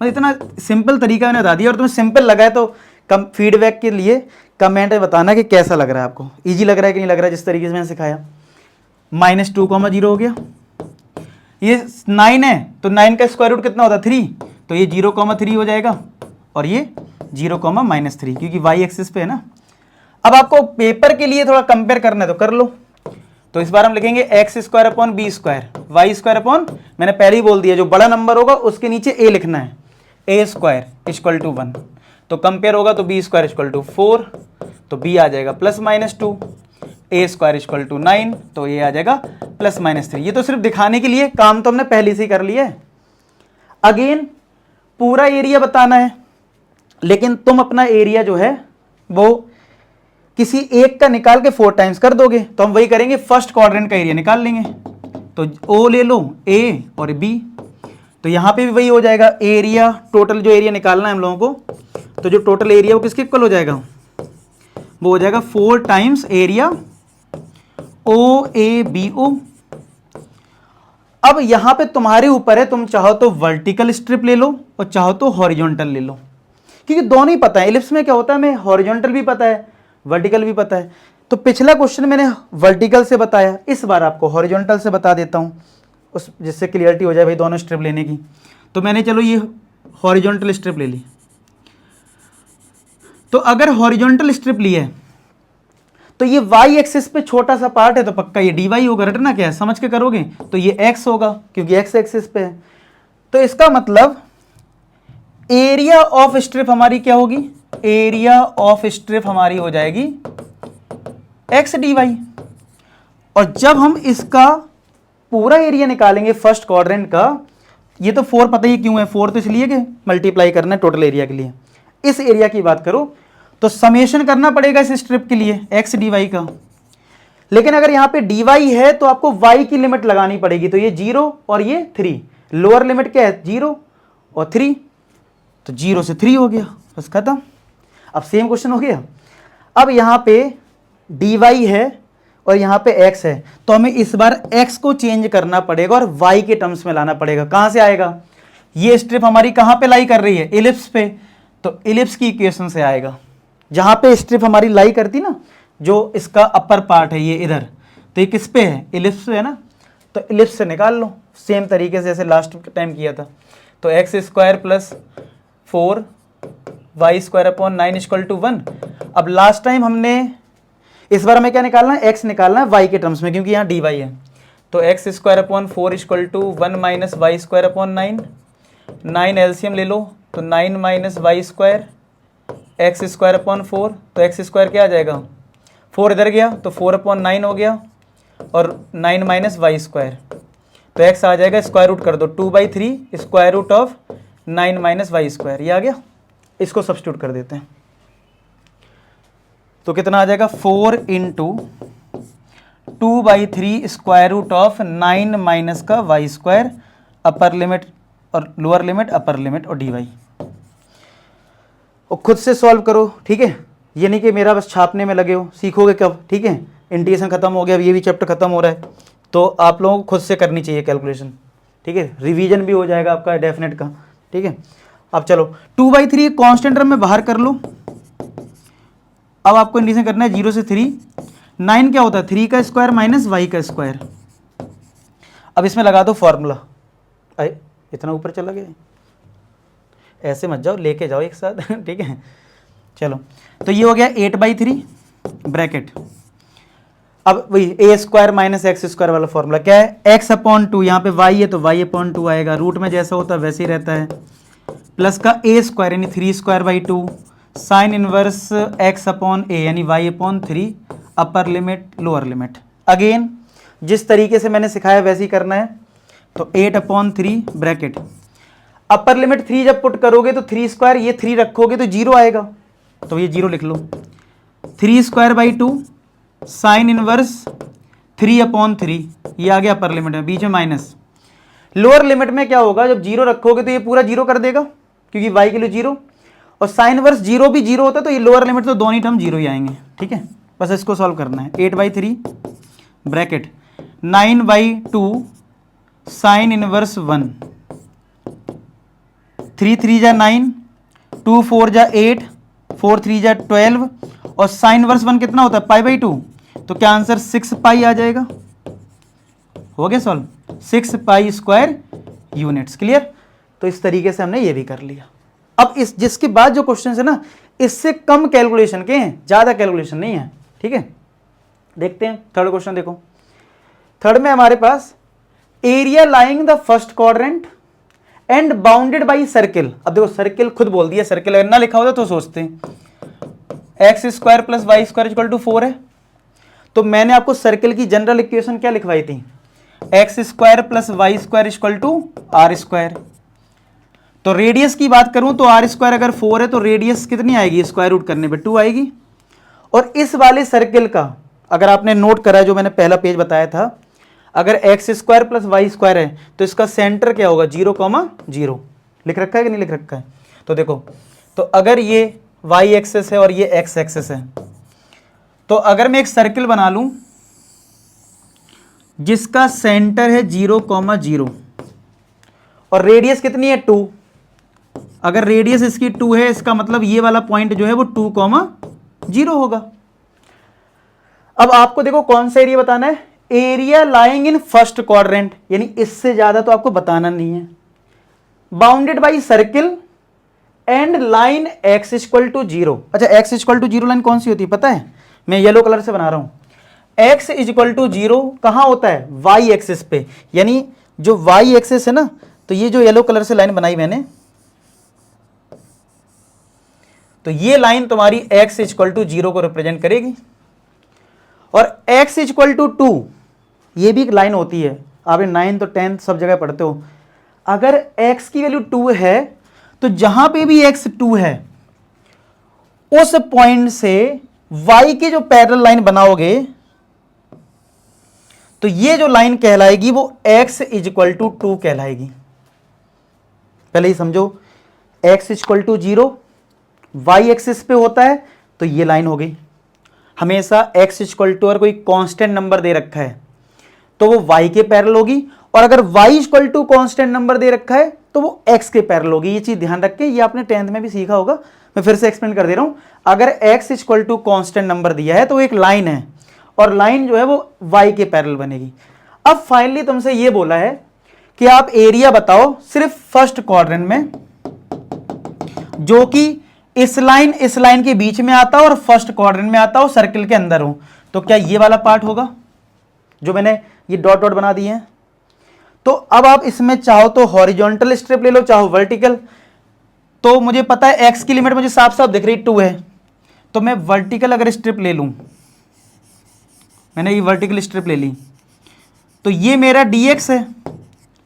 मतलब इतना सिंपल तरीका मैंने बता दिया, और तुम्हें सिंपल लगा है तो कम फीडबैक के लिए कमेंट में बताना कि कैसा लग रहा है आपको, इजी लग रहा है कि नहीं लग रहा है जिस तरीके से मैंने सिखाया। -2,0 हो गया, ये 9 है तो 9 का स्क्वायर रूट कितना होता है 3, तो ये 0,3 हो जाएगा, और ये 0,-3 क्योंकि y एक्सिस पे है ना। अब आपको पेपर के लिए थोड़ा कंपेयर करना है तो कर लो, तो इस बार हम लिखेंगे x² / b², y², मैंने पहले ही बोल दिया जो बड़ा नंबर होगा उसके नीचे a लिखना है, a² = 1, तो कंपेयर होगा तो b² = 4, तो b आ जाएगा +-2, a² = 9, तो ये आ जाएगा +-3। ये तो सिर्फ दिखाने के लिए, काम तो हमने पहले से ही कर लिया है। अगेन पूरा एरिया बताना है, लेकिन तुम अपना एरिया जो है वो किसी एक का निकाल के 4 टाइम्स कर दोगे, तो हम वही करेंगे, फर्स्ट क्वाड्रेंट का एरिया निकाल लेंगे, तो O ले लो, A और B, तो यहां पे भी वही हो जाएगा एरिया, टोटल जो एरिया निकालना है हम लोगों को, तो जो टोटल एरिया वो किसके इक्वल हो जाएगा, वो हो जाएगा 4 टाइम्स एरिया OABO। अब यहां पे तुम्हारे ऊपर है, तुम चाहो तो वर्टिकल स्ट्रिप ले लो और चाहो तो हॉरिजॉन्टल ले लो, क्योंकि दोनों ही पता है। इलिप्स में क्या होता है, हमें हॉरिजॉन्टल भी पता है, वर्टिकल भी पता है। तो पिछला क्वेश्चन मैंने वर्टिकल से बताया, इस बार आपको हॉरिजॉन्टल से बता देता हूं, उस जिससे क्लियरिटी हो जाए भाई दोनों स्ट्रिप लेने की। तो मैंने चलो ये हॉरिजॉन्टल स्ट्रिप ले ली। तो अगर हॉरिजॉन्टल स्ट्रिप ली है तो ये y एक्सिस पे छोटा सा पार्ट है तो पक्का ये dy होगा। रटना क्या है, समझ के करोगे तो ये x होगा क्योंकि x एक्सिस पे है। तो इसका मतलब एरिया ऑफ स्ट्रिप हमारी क्या होगी, एरिया ऑफ स्ट्रिप हमारी हो जाएगी x dy। और जब हम इसका पूरा एरिया निकालेंगे फर्स्ट क्वाड्रेंट का, ये तो 4 पता ही क्यों है, 4 तो इसलिए कि मल्टीप्लाई करना है टोटल एरिया के लिए। इस एरिया की बात करो तो समेशन करना पड़ेगा इस स्ट्रिप के लिए x dy का। लेकिन अगर यहां पे dy है तो आपको y की लिमिट लगानी पड़ेगी, तो ये 0 और ये 3, लोअर लिमिट क्या है 0 और 3, तो 0 से 3 हो गया, बस खत्म। अब सेम क्वेश्चन हो गया। अब यहां पे dy है और यहां पे x है, तो हमें इस बार x को चेंज करना पड़ेगा और y के टर्म्स में लाना पड़ेगा। कहां से आएगा, ये स्ट्रिप हमारी कहां पे लाई कर रही है, इलिप्स पे, तो इलिप्स की इक्वेशन से आएगा। जहां पे स्ट्रिप हमारी लाई करती ना, जो इसका अपर पार्ट है ये इधर, तो ये किस पे है, इलिप्स पे है ना, तो इलिप्स से निकाल लो सेम तरीके से जैसे लास्ट टाइम किया था। तो x square plus 4 y square upon 9 equal to 1। अब लास्ट टाइम हमने, इस बार हमें क्या निकालना है, एक्स निकालना है वाई के टर्म्स में क्योंकि यहाँ dy है। तो x square upon 4 equal to 1 minus y square upon 9 LCM ले लो, तो 9 minus y square x square upon 4, तो एक्स स्क्वायर क्या आ जाएगा, 4 इधर गया तो 4 अपॉन 9 हो गया, और 9 माइनस वाई स्क्वायर, तो एक्स आ जाएगा, स्क्वायर रूट कर दो 2/3 square root of 9 minus y square, ये आ गया। इसको सब्स्टिट्यूट कर देते हैं तो कितना आ जाएगा, 4 into 2/3 square root of 9 minus का वाई स्क्वायर, अपर लिमिट और लोअर लिमिट, अपर लिमिट और dy। और खुद से सॉल्व करो, ठीक है, ये नहीं कि मेरा बस छापने में लगे हो, सीखोगे कब, ठीक है। इंटीग्रेशन खत्म हो गया, अब ये भी चैप्टर खत्म हो रहा है, तो आप लोगों को खुद से करनी चाहिए कैलकुलेशन, ठीक है, रिवीजन भी हो जाएगा आपका डेफिनेट का, ठीक है। अब चलो 2/3 कांस्टेंट टर्म में बाहर कर लो। अब आपको इंटीग्रेशन करना है 0 से 3, 9 क्या होता है 3 का स्क्वायर माइनस वाई का स्क्वायर। अब इसमें लगा दो फॉर्मूला, अरे इतना ऊपर चला गया, ऐसे मत जाओ, लेके जाओ एक साथ ठीक है। चलो तो ये हो गया 8/3 ब्रैकेट। अब वही ए स्क्वायर माइनस एक्स स्क्वायर वाला फॉर्मूला क्या है, एक्स अपॉन 2, यहाँ पे वाई है तो वाई अपॉन 2 आएगा, रूट में जैसा होता है वैसे ही रहता है, प्लस का ए स्क्वायर यानी 3 square by 2 sine inverse x upon a यानी y upon 3, upper limit lower limit. Again जिस तरीके से मैंने सिखाया वैसे ही करना है। तो 8/3 ब्रैकेट, अपर लिमिट 3 जब पुट करोगे तो 3 स्क्वायर, ये 3 रखोगे तो 0 आएगा, तो ये 0 लिख लो, 3 स्क्वायर बाई 2 साइन इनवर्स 3/3, ये आ गया अपर लिमिट में, बीच में माइनस। लोअर लिमिट में क्या होगा, जब 0 रखोगे तो ये पूरा 0 कर देगा क्योंकि वाई के लिए 0, और साइन इनवर्स 0 भी 0 होता है, तो ये लोअर लिमिट तो दोनों ही टर्म 0 ही आएंगे, ठीक है। बस इसको सॉल्व करना है। 8/3 ब्रैकेट 9/2 साइन इनवर्स 1, 3 3 जा 9, 2 4 जा 8, 4 3 जा 12, और साइन इनवर्स 1 कितना होता है π/2, तो क्या आंसर 6 पाई आ जाएगा। हो गया solve, 6 pi square units. Clear. तो इस तरीके से हमने ये भी कर लिया। अब इस जिसके बाद जो क्वेश्चन है ना, इससे कम कैलकुलेशन के हैं, ज्यादा कैलकुलेशन नहीं है, ठीक है। देखते हैं थर्ड क्वेश्चन। देखो थर्ड में हमारे पास area lying the first quadrant and bounded by circle. अब देखो सर्किल खुद बोल दिया, सर्किल अगर ना लिखा होता तो सोचते x square plus y square equal to 4 है, तो मैंने आपको सर्किल की जनरल इक्वेशन क्या लिखवाई थी, x square plus y square equal to r square. तो रेडियस की बात करूं तो आर स्क्वायर अगर 4 है तो रेडियस कितनी आएगी, स्क्वायर रूट करने पे 2 आएगी। और इस वाले सर्किल का अगर आपने नोट करा जो मैंने पहला पेज बताया था, अगर x square plus y square है तो इसका सेंटर क्या होगा 0,0 लिख रखा है कि नहीं लिख रखा है। तो देखो, तो अगर ये वाई एक्सेस है और ये एक्स एक्सेस है, तो अगर मैं एक सर्किल बना लूं जिसका सेंटर है 0,0 और रेडियस कितनी है 2। अगर रेडियस इसकी 2 है, इसका मतलब ये वाला पॉइंट जो है वो 2,0 होगा। अब आपको देखो कौन सा एरिया बताना है, area lying in first quadrant, यानी इससे ज्यादा तो आपको बताना नहीं है। Bounded by circle and line x equal to 0। अच्छा, x इक्वल टू 0 लाइन कौन सी होती है पता है? मैं येलो कलर से बना रहा हूं। x इक्वल टू 0 कहां होता है? y एक्सिस पे, यानी जो y एक्सिस है ना, तो ये जो येलो कलर से लाइन बनाई मैंने, तो ये लाइन तुम्हारी x इक्वल टू 0 को रिप्रेजेंट करेगी। और x इक्वल टू 2 ये भी एक लाइन होती है, आपने 9th और 10th सब जगह पढ़ते हो। अगर x की वैल्यू 2 है तो जहां पे भी x 2 है उस पॉइंट से y की जो पैरेलल लाइन बनाओगे तो ये जो लाइन कहलाएगी वो x इक्वल टू 2 कहलाएगी। पहले ही समझो, x equal to 0 y axis पे होता है तो ये लाइन हो गई। हमेशा x इक्वल टू, अगर कोई कांस्टेंट नंबर दे रखा है तो वो y के पैरेलल होगी, और अगर y equal to constant number दे रखा है तो वो x के पैरेलल होगी। ये चीज ध्यान रख के, ये आपने 10th में भी सीखा होगा, मैं फिर से एक्सप्लेन कर दे रहा हूं। अगर x equal to constant number दिया है तो वो एक लाइन है, और लाइन जो है वो y के पैरेलल बनेगी। अब फाइनली तुमसे ये बोला है कि आप एरिया बताओ सिर्फ फर्स्ट क्वाड्रेंट में, जो कि इस लाइन के बीच में आता हो और फर्स्ट क्वाड्रेंट में आता हो, सर्किल के अंदर हो। तो क्या ये वाला पार्ट होगा जो मैंने ये डॉट डॉट बना दिए हैं? तो अब आप इसमें चाहो तो हॉरिजॉन्टल स्ट्रिप ले लो, चाहो वर्टिकल। तो मुझे पता है x की लिमिट मुझे साफ साफ दिख रही 2 है, तो मैं वर्टिकल अगर स्ट्रिप ले लूं, मैंने ये वर्टिकल स्ट्रिप ले ली, तो ये मेरा dx है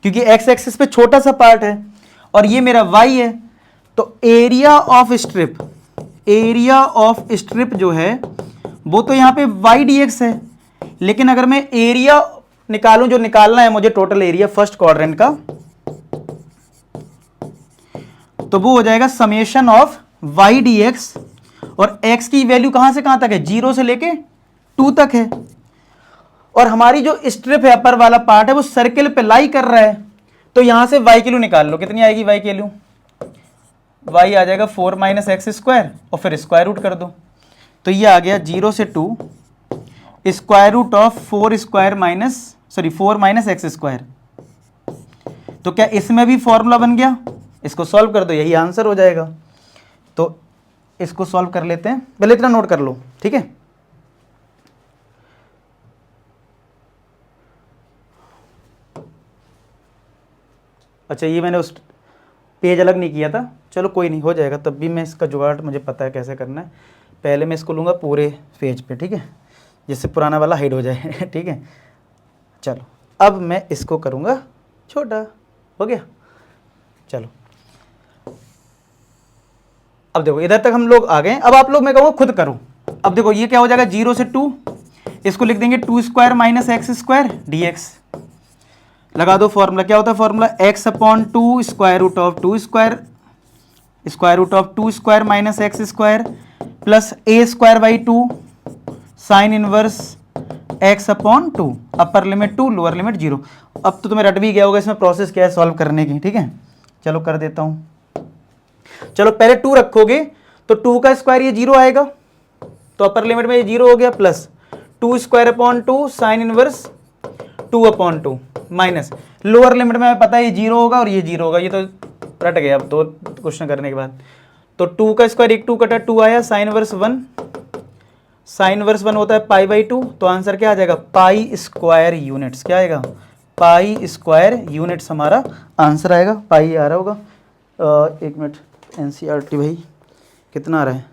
क्योंकि x एक्सिस पे छोटा सा पार्ट है, और ये मेरा y है। तो एरिया ऑफ स्ट्रिप जो है वो तो यहाँ पे y dx है, लेकिन अगर मैं एरिया निकालूं, जो निकालना है मुझे टोटल एरिया फर्स्ट क्वाड्रेंट का, तो वो हो जाएगा समेशन ऑफ y dx, और x की वैल्यू कहां से कहां तक है? 0 से लेके 2 तक है। और हमारी जो स्ट्रिप है अपर वाला पार्ट है वो सर्किल पे लाई कर रहा है, तो यहां से y की वैल्यू निकाल लो। कितनी आएगी y की वैल्यू? y आ जाएगा 4 माइनस एक्स स्क्वायर, और फिर स्क्वायर रूट कर दो, तो ये आ गया 0 से 2 square root of 4 minus x square. तो क्या इसमें भी फॉर्मूला बन गया? इसको सॉल्व कर दो, यही आंसर हो जाएगा। तो इसको सॉल्व कर लेते हैं, पहले इतना नोट कर लो, ठीक है। अच्छा, ये मैंने उस पेज अलग नहीं किया था, चलो कोई नहीं, हो जाएगा। तब भी मैं इसका जुगाड़ मुझे पता है कैसे करना है। पहले मैं इसको लूँगा पूरे पेज पे, ठीक है, जिससे पुराना वाला हाइड हो जाए ठीक है। चलो अब मैं इसको करूँगा छोटा, हो गया। चलो अब देखो इधर तक हम लोग आ गए, अब आप लोग मैं कहूँगा खुद करो। अब देखो ये क्या हो जाएगा, 0 से 2, इसको लिख देंगे 2 square minus x square dx। लगा दो फॉर्मूला, क्या होता है formula? x upon 2 square root of 2 square minus x square plus a square by 2 sine inverse x upon 2, upper limit 2 lower limit 0। अब तो तुम्हें रट भी गया होगा इसमें प्रोसेस क्या है सॉल्व करने की, ठीक है। चलो कर देता हूँ। चलो पहले 2 रखोगे तो 2 का स्क्वायर ये 0 आएगा, तो अपर लिमिट में ये 0 हो गया, plus 2 square upon 2 sine inverse 2 upon 2 minus lower limit में पता है ये 0 होगा और ये 0 होगा, ये तो रट गया अब 2 क्वेश्चन करने के बाद। तो 2 का स्क्वायर 1 2 कटा 2 आया, साइन इनवर्स 1 होता है पाई बाई 2, तो आंसर क्या आ जाएगा? Pi square units. क्या आएगा? पाई स्क्वायर यूनिट्स हमारा आंसर आएगा। पाई आ रहा होगा, 1 मिनट, एनसीईआरटी भाई कितना आ रहा है?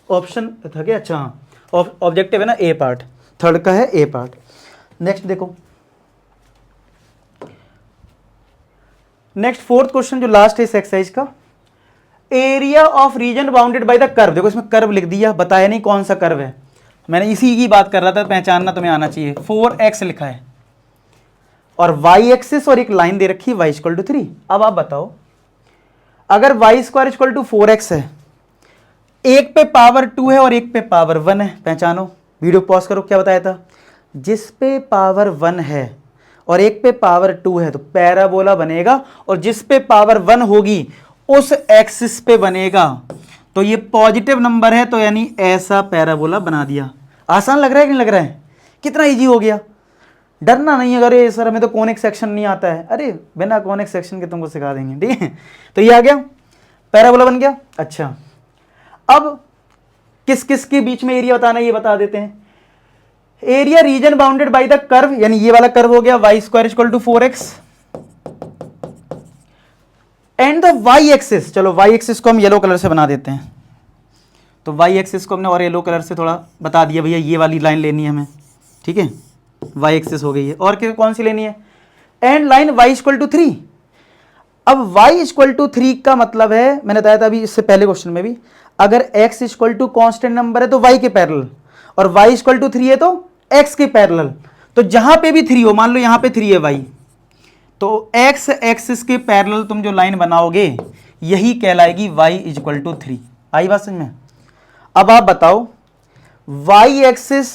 ऑप्शन था क्या? अच्छा हाँ, ऑब्जेक्टिव है ना ए पार्ट, थर्ड का है ए पार्ट। नेक्स्ट देखो, नेक्स्ट फोर्थ क्वेश्चन जो लास्ट है इस एक्सरसाइज का, area of reason bounded by the curve. देखो इसमें कर्व लिख दिया, बताया नहीं कौन सा कर्व है, मैंने इसी की बात कर रहा था, पहचानना तुम्हें आना चाहिए। 4x लिखा है और y एक्सिस और एक लाइन दे रखी है y इक्वल टू 3। अब आप बताओ, अगर y square equal to 4x है, एक पे पावर 2 है और एक पे पावर 1 है, पहचानो। वीडियो पॉज करो, क्या बताया था? जिस पे पावर 1 है और एक पे पावर 2 है तो पैराबोला बनेगा, और जिस पे पावर 1 होगी उस एक्सिस पे बनेगा। तो ये पॉजिटिव नंबर है, तो यानी ऐसा पैराबोला बना दिया। आसान लग रहा है कि नहीं लग रहा है? कितना इजी हो गया। डरना नहीं है, अरे सर हमें तो कॉनिक सेक्शन नहीं आता है। अरे बिना कॉनिक सेक्शन के तुमको सिखा देंगे, ठीक है। तो ये आ गया, पैराबोला बन गया। अच्छा, अब किस किस के बीच में एरिया बताना है ये बता देते हैं। Area region bounded by the curve, यानी ये वाला कर्व हो गया y square equal to 4x and the y axis. चलो y एक्सिस को हम येलो कलर से बना देते हैं। तो y एक्सिस को हमने और येलो कलर से थोड़ा बता दिया, भैया ये वाली लाइन लेनी है हमें, ठीक है। y एक्सिस हो गई है, और कौन सी लेनी है? And line y equal to 3। अब y इक्वल टू 3 का मतलब है, मैंने बताया था अभी इससे पहले क्वेश्चन में भी, अगर x equal to constant number है तो y के पैरेलल, और y इक्वल टू 3 है तो x के पैरेलल। तो जहां पे भी 3 हो, मान लो यहां पे 3 है y, तो x एक्सिस के पैरेलल तुम जो लाइन बनाओगे यही कहलाएगी y इक्वल टू 3। आई बात समझ में? अब आप बताओ, y एक्सिस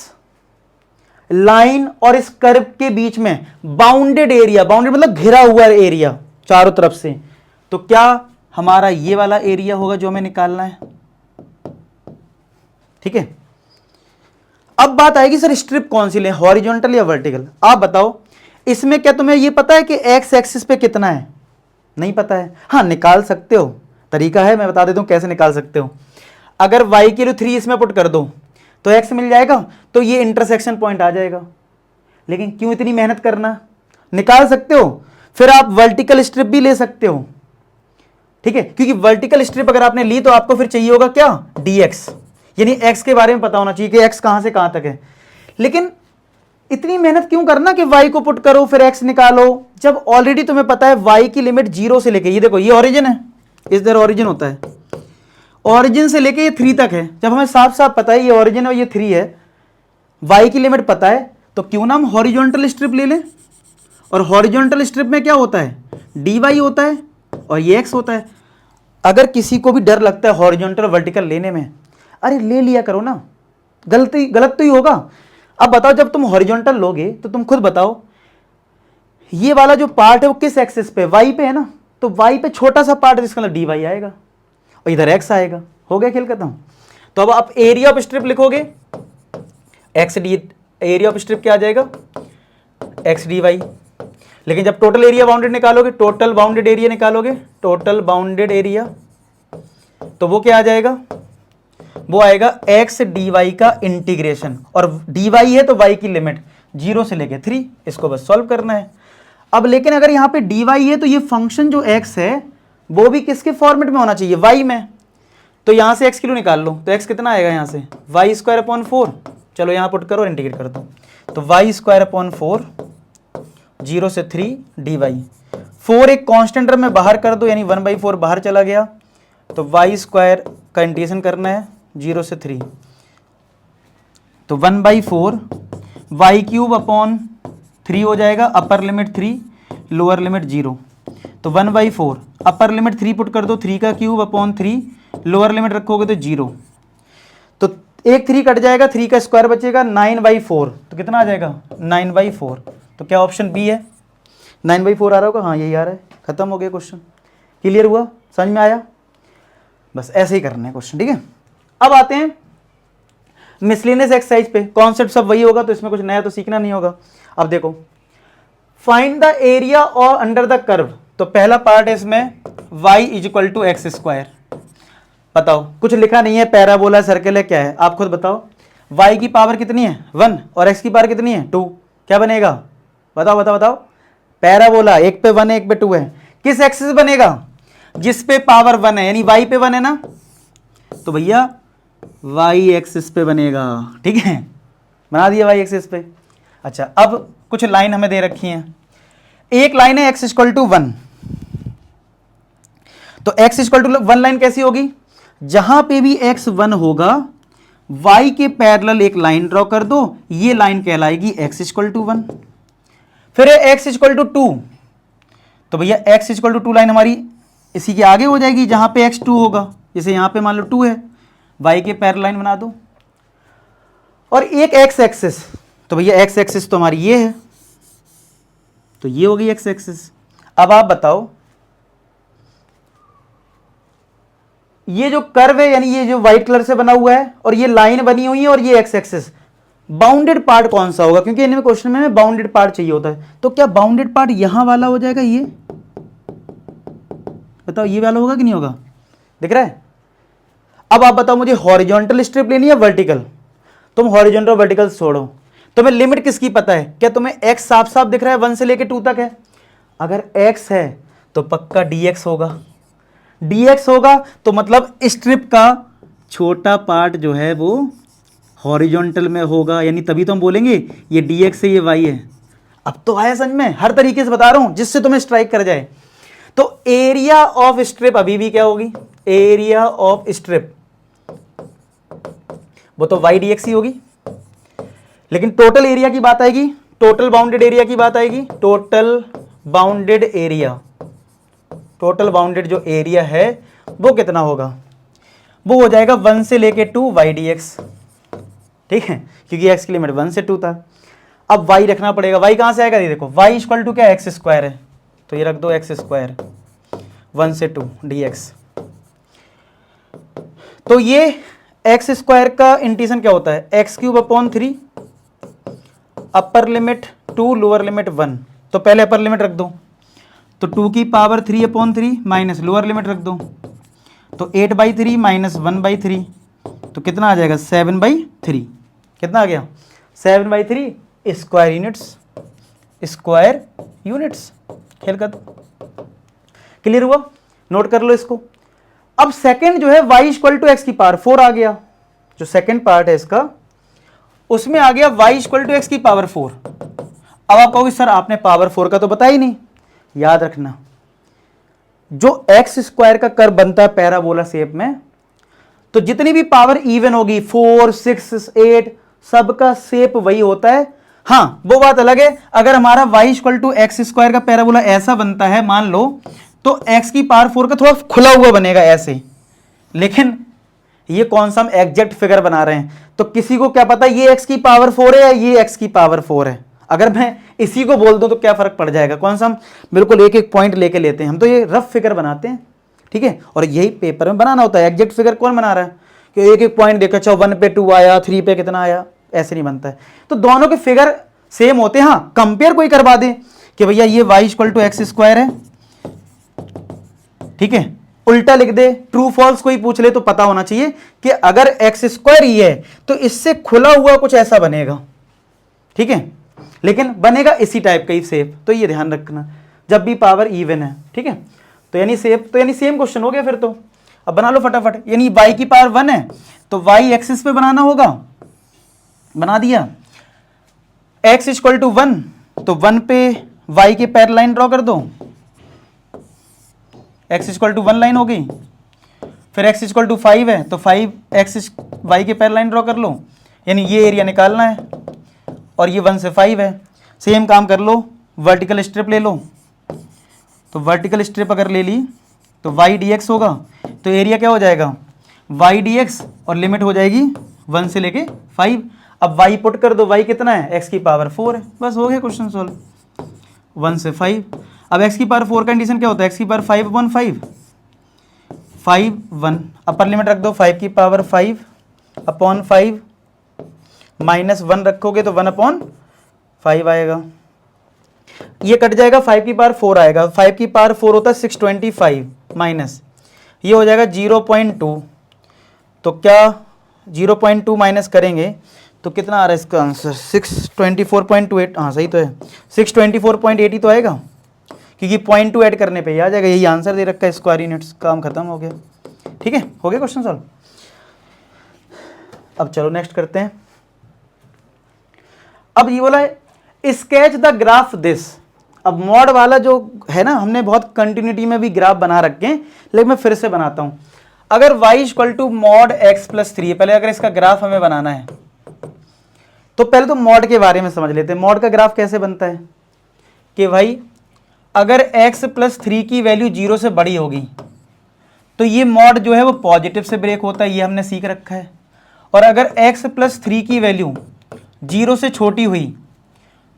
लाइन और इस कर्व के बीच में बाउंडेड एरिया, बाउंडेड मतलब घिरा हुआ एरिया चारों तरफ से, तो क्या हमारा ये वाला एरिया होगा जो हमें निकालना है, ठीक है। अब बात आएगी सर स्ट्रिप कौन सी लें, हॉरिजॉन्टल या वर्टिकल। आप बताओ, इसमें क्या तुम्हें ये पता है कि एक्स एक्सिस पे कितना है? नहीं पता है। हाँ, निकाल सकते हो, तरीका है, मैं बता देता हूं कैसे निकाल सकते हो। अगर y की वैल्यू 3 इसमें पुट कर दो तो x मिल जाएगा, तो ये इंटरसेक्शन पॉइंट आ जाएगा। लेकिन क्यों इतनी मेहनत करना, निकाल सकते हो। फिर आप वर्टिकल स्ट्रिप भी ले सकते हो, ठीक है, क्योंकि वर्टिकल स्ट्रिप अगर आपने ली तो आपको फिर चाहिए होगा क्या, dx, यानी x के बारे में पता होना चाहिए कि x कहां से कहां तक है। लेकिन इतनी मेहनत क्यों करना कि y को पुट करो फिर x निकालो, जब ऑलरेडी तुम्हें पता है y की लिमिट 0 से लेके, ये देखो ये ओरिजिन है, इस तरह ओरिजिन होता है, ओरिजिन से लेके ये 3 तक है। जब हमें साफ साफ पता है ये ओरिजिन है और ये 3 है, y की लिमिट पता है, तो क्यों ना हम हॉरिजॉन्टल स्ट्रिप ले लें। और हॉरिजॉन्टल स्ट्रिप में क्या होता है, dy होता है और ये x होता है। अगर किसी को भी डर लगता है हॉरिजॉन्टल वर्टिकल लेने में, अरे ले लिया करो ना, गलत तो ही होगा। अब बताओ, जब तुम हॉरिजॉन्टल लोगे तो तुम खुद बताओ, ये वाला जो पार्ट है वो किस एक्सिस पे, y पे है ना, तो y पे छोटा सा पार्ट है जिसका मतलब dy आएगा और इधर x आएगा। हो गया खेल खत्म। तो अब आप एरिया ऑफ स्ट्रिप लिखोगे, x D, area of strip क्या आ जाएगा, एक्स डी वाई। लेकिन जब टोटल एरिया बाउंडेड निकालोगे, टोटल बाउंडेड एरिया निकालोगे, टोटल बाउंडेड एरिया, तो वो क्या आ जाएगा, वो आएगा एक्स डी वाई का इंटीग्रेशन, और डी वाई है तो वाई की लिमिट 0 से लेके 3, इसको बस सॉल्व करना है। अब लेकिन अगर यहाँ पे डी वाई है तो ये फंक्शन जो एक्स है वो भी किसके फॉर्मेट में होना चाहिए, वाई में। तो यहाँ से एक्स किलो निकाल लो, तो एक्स कितना आएगा यहाँ से, वाई स्क्वायर अपॉन 4। चलो यहाँ पुट करो, इंटीग्रेट कर दो, तो वाई स्क्वायर अपॉन 4, 0 से 3 डी वाई। 4 एक कॉन्स्टेंट टर्म में बाहर कर दो, यानी 1/4 बाहर चला गया, तो वाई स्क्वायर का इंटीग्रेशन करना है 0 से 3, तो 1/4 वाई क्यूब अपॉन 3 हो जाएगा, अपर लिमिट 3 लोअर लिमिट 0, तो 1/4 अपर लिमिट 3 पुट कर दो, 3 का क्यूब अपॉन 3 लोअर लिमिट रखोगे तो 0, तो एक 3 कट जाएगा, 3 का स्क्वायर बचेगा 9/4, तो कितना आ जाएगा 9/4। तो क्या ऑप्शन बी है, 9/4 आ रहा होगा, हाँ यही आ रहा है। खत्म हो गया क्वेश्चन, क्लियर हुआ, समझ में आया। बस ऐसे ही करना है क्वेश्चन, ठीक है। अब आते हैं मिसलेनियस एक्सरसाइज पे, कॉन्सेप्ट सब वही होगा तो इसमें कुछ नया तो सीखना नहीं होगा। अब देखो, फाइंड द एरिया और अंडर द कर्व, तो पहला पार्ट है इसमें y equal to x square. बताओ, कुछ लिखा नहीं है, पैराबोला सर्कल है, क्या है आप खुद बताओ। y की पावर कितनी है 1 और x की पावर कितनी है 2, क्या बनेगा, बताओ बताओ बताओ। पैराबोला, एक पे 1 है एक पे 2 है, किस एक्सिस बनेगा, जिस पे पावर 1 है, यानी y पे 1 है ना, तो भैया y एक्सिस पे बनेगा, ठीक है, बना दिया y एक्सिस पे। अच्छा, अब कुछ लाइन हमें दे रखी हैं, एक लाइन है x इक्वल टू 1, तो x इक्वल टू 1 लाइन कैसी होगी, जहां पे भी x 1 होगा y के पैरेलल एक लाइन ड्रॉ कर दो, ये लाइन कहलाएगी x इक्वल टू 1। फिर है x इक्वल टू 2, तो भैया x इक्वल टू 2 लाइन हमारी इसी के आगे हो जाएगी, जहां पे x 2 होगा, जैसे यहां पे मान लो 2 है, y के पैरेलल लाइन बना दो। और एक x एक्सिस, तो भैया एक्स एक्सिस तो हमारी ये है, तो ये होगी एक्स एक्सिस। अब आप बताओ ये जो कर्व है यानी ये जो व्हाइट कलर से बना हुआ है और ये लाइन बनी हुई है और ये एक्स एक्सिस, बाउंडेड पार्ट कौन सा होगा? क्योंकि इनमें क्वेश्चन में बाउंडेड पार्ट चाहिए होता है। तो क्या बाउंडेड पार्ट यहां वाला हो जाएगा? ये बताओ ये वाला होगा कि नहीं होगा? दिख रहा है? अब आप बताओ मुझे हॉरिजॉन्टल स्ट्रिप लेनी है वर्टिकल? तुम हॉरिजॉन्टल वर्टिकल छोड़ो, तुम्हें लिमिट किसकी पता है? क्या तुम्हें एक्स साफ साफ दिख रहा है 1 से लेके 2 तक है? अगर एक्स है तो पक्का dx होगा, dx होगा तो मतलब स्ट्रिप का छोटा पार्ट जो है वो हॉरिजॉन्टल में होगा, यानी तभी तो हम बोलेंगे ये dx है ये y है। अब तो आया समझ में? हर तरीके से बता रहा हूं जिससे तुम्हें स्ट्राइक कर जाए। तो एरिया ऑफ स्ट्रिप अभी भी क्या होगी? एरिया ऑफ स्ट्रिप वो तो y dx ही होगी, लेकिन टोटल एरिया की बात आएगी, टोटल बाउंडेड एरिया की बात आएगी। Total bounded area, total bounded जो एरिया है वो कितना होगा? वो हो जाएगा 1 से लेके 2 y dx, ठीक है, क्योंकि x की लिमिट 1 से 2 था। अब y रखना पड़ेगा, y कहां से आएगा? ये देखो y इक्वल टू क्या एक्स स्क्वायर है, तो ये रख दो एक्स स्क्वायर 1 से 2 dx। तो ये एक्स स्क्वायर का इंटीजन क्या होता है? X cube upon 3, upper limit 2 lower limit 1। तो पहले अपर लिमिट रख दो, तो 2 की power 3 upon 3 minus lower limit रख दो, तो 8/3 माइनस 1/3, तो कितना आ जाएगा? 7/3। कितना आ गया? 7/3 स्क्वायर यूनिट्स, स्क्वायर यूनिट्स। खेल कर क्लियर हुआ? नोट कर लो इसको। अब सेकंड जो है y इक्वल टू एक्स की पावर 4 आ गया, जो सेकंड पार्ट है इसका उसमें आ गया y इक्वल टू एक्स की पावर 4। अब आप कहोगे सर आपने पावर 4 का तो बताया ही नहीं। याद रखना जो एक्स स्क्वायर का कर्व बनता है पैराबोला शेप में, तो जितनी भी पावर इवन होगी 4, 6, 8 सबका शेप वही होता है। हाँ वो बात अलग है, अगर हमारा y equal to x square का पैराबोला ऐसा बनता है मान लो, तो x की पावर 4 का थोड़ा खुला हुआ बनेगा ऐसे, लेकिन ये कौन सा हम एग्जैक्ट फिगर बना रहे हैं, तो किसी को क्या पता ये x की पावर 4 है या ये x की पावर 4 है? अगर मैं इसी को बोल दूं तो क्या फर्क पड़ जाएगा? कौन सा हम बिल्कुल एक एक पॉइंट लेके लेते हैं, हम तो ये रफ फिगर बनाते हैं, ठीक है। और यही पेपर में बनाना होता है। एग्जैक्ट फिगर कौन बना रहा है कि एक एक पॉइंट देखो, अच्छा 1 पे 2 आया, 3 पे कितना आया, ऐसे नहीं बनता है। तो दोनों के फिगर सेम होते हैं। हाँ कंपेयर कोई करवा दे कि भैया ये y equal to x square है, ठीक है, उल्टा लिख दे, ट्रू फॉल्स कोई पूछ ले तो पता होना चाहिए कि अगर एक्स स्क्वायर ही है तो इससे खुला हुआ कुछ ऐसा बनेगा, ठीक है, लेकिन बनेगा इसी टाइप का ही शेप। तो ये ध्यान रखना जब भी पावर इवन है, ठीक है। तो यानी शेप, तो यानी सेम क्वेश्चन हो गया फिर तो। अब बना लो फटाफट। यानी y की पावर 1 है तो y एक्सिस पे बनाना होगा, बना दिया। x इक्वल टू 1 तो 1 पे y के पैरेलल लाइन ड्रॉ कर दो, x इक्वल टू 1 लाइन हो गई। फिर x इक्वल टू 5 है तो 5x y के पैरेलल लाइन ड्रॉ कर लो, यानी ये एरिया निकालना है और ये 1 से 5 है। सेम काम कर लो, वर्टिकल स्ट्रिप ले लो, तो वर्टिकल स्ट्रिप अगर ले ली तो y dx होगा, तो एरिया क्या हो जाएगा y dx और लिमिट हो जाएगी 1 से लेके 5। अब y पुट कर दो, y कितना है x की पावर 4 है, बस हो गया क्वेश्चन सॉल्व 1 से 5। अब x की पावर 4 का कंडीशन क्या होता है? x की पावर 5 अपॉन 5, 5 1 अपर लिमिट रख दो 5 की पावर 5 अपॉन 5 माइनस 1 रखोगे तो 1 अपॉन 5 आएगा, ये कट जाएगा, 5 की पावर 4 आएगा। 5 की पावर 4 होता है 625 माइनस ये हो जाएगा 0.2, तो क्या 0.2 माइनस करेंगे तो कितना आ रहा है इसका आंसर? 624.28। हाँ सही तो है, 624.80 तो आएगा, क्योंकि 0.2 ऐड करने पे ही आ जाएगा। यही आंसर दे रखा है, स्क्वायर यूनिट्स, काम खत्म हो गया, ठीक है, हो गया क्वेश्चन सॉल्व। अब चलो नेक्स्ट करते हैं। अब ये बोला है स्केच द ग्राफ दिस। अब मॉड वाला जो है ना, हमने बहुत कंटिन्यूटी में भी ग्राफ बना रखे हैं, लेकिन मैं फिर से बनाता हूं। अगर y equal to mod x plus 3, पहले अगर इसका ग्राफ हमें बनाना है तो पहले तो मॉड के बारे में समझ लेते हैं। मॉड का ग्राफ कैसे बनता है कि भाई अगर x प्लस 3 की वैल्यू 0 से बड़ी होगी तो ये मॉड जो है वो पॉजिटिव से ब्रेक होता है, ये हमने सीख रखा है। और अगर x प्लस 3 की वैल्यू जीरो से छोटी हुई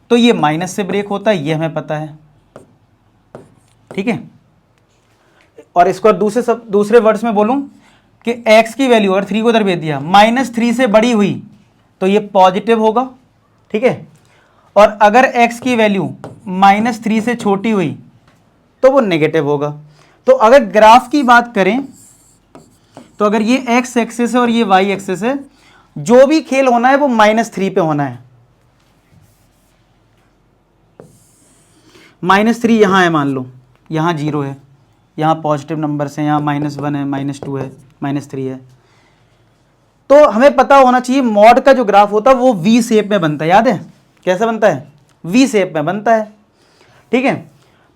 तो ये माइनस से ब्रेक होता है, ये हमें पता है, ठीक है। और इसको दूसरे वर्ड्स में बोलूं कि x की वैल्यू अगर 3 को उधर भेज दिया, -3 से बड़ी हुई तो ये पॉजिटिव होगा, ठीक है। और अगर x की वैल्यू -3 से छोटी हुई तो वो नेगेटिव होगा। तो अगर ग्राफ की बात करें तो अगर ये x एक्सिस है और ये y एक्सिस है, जो भी खेल होना है वो -3 पे होना है। -3 यहां है, मान लो यहां 0 है, यहाँ पॉजिटिव नंबर्स हैं, यहाँ -1 है, -2 है, -3 है। तो हमें पता होना चाहिए मॉड का जो ग्राफ होता है वो वी शेप में बनता है, याद है कैसा बनता है? वी शेप में बनता है, ठीक है।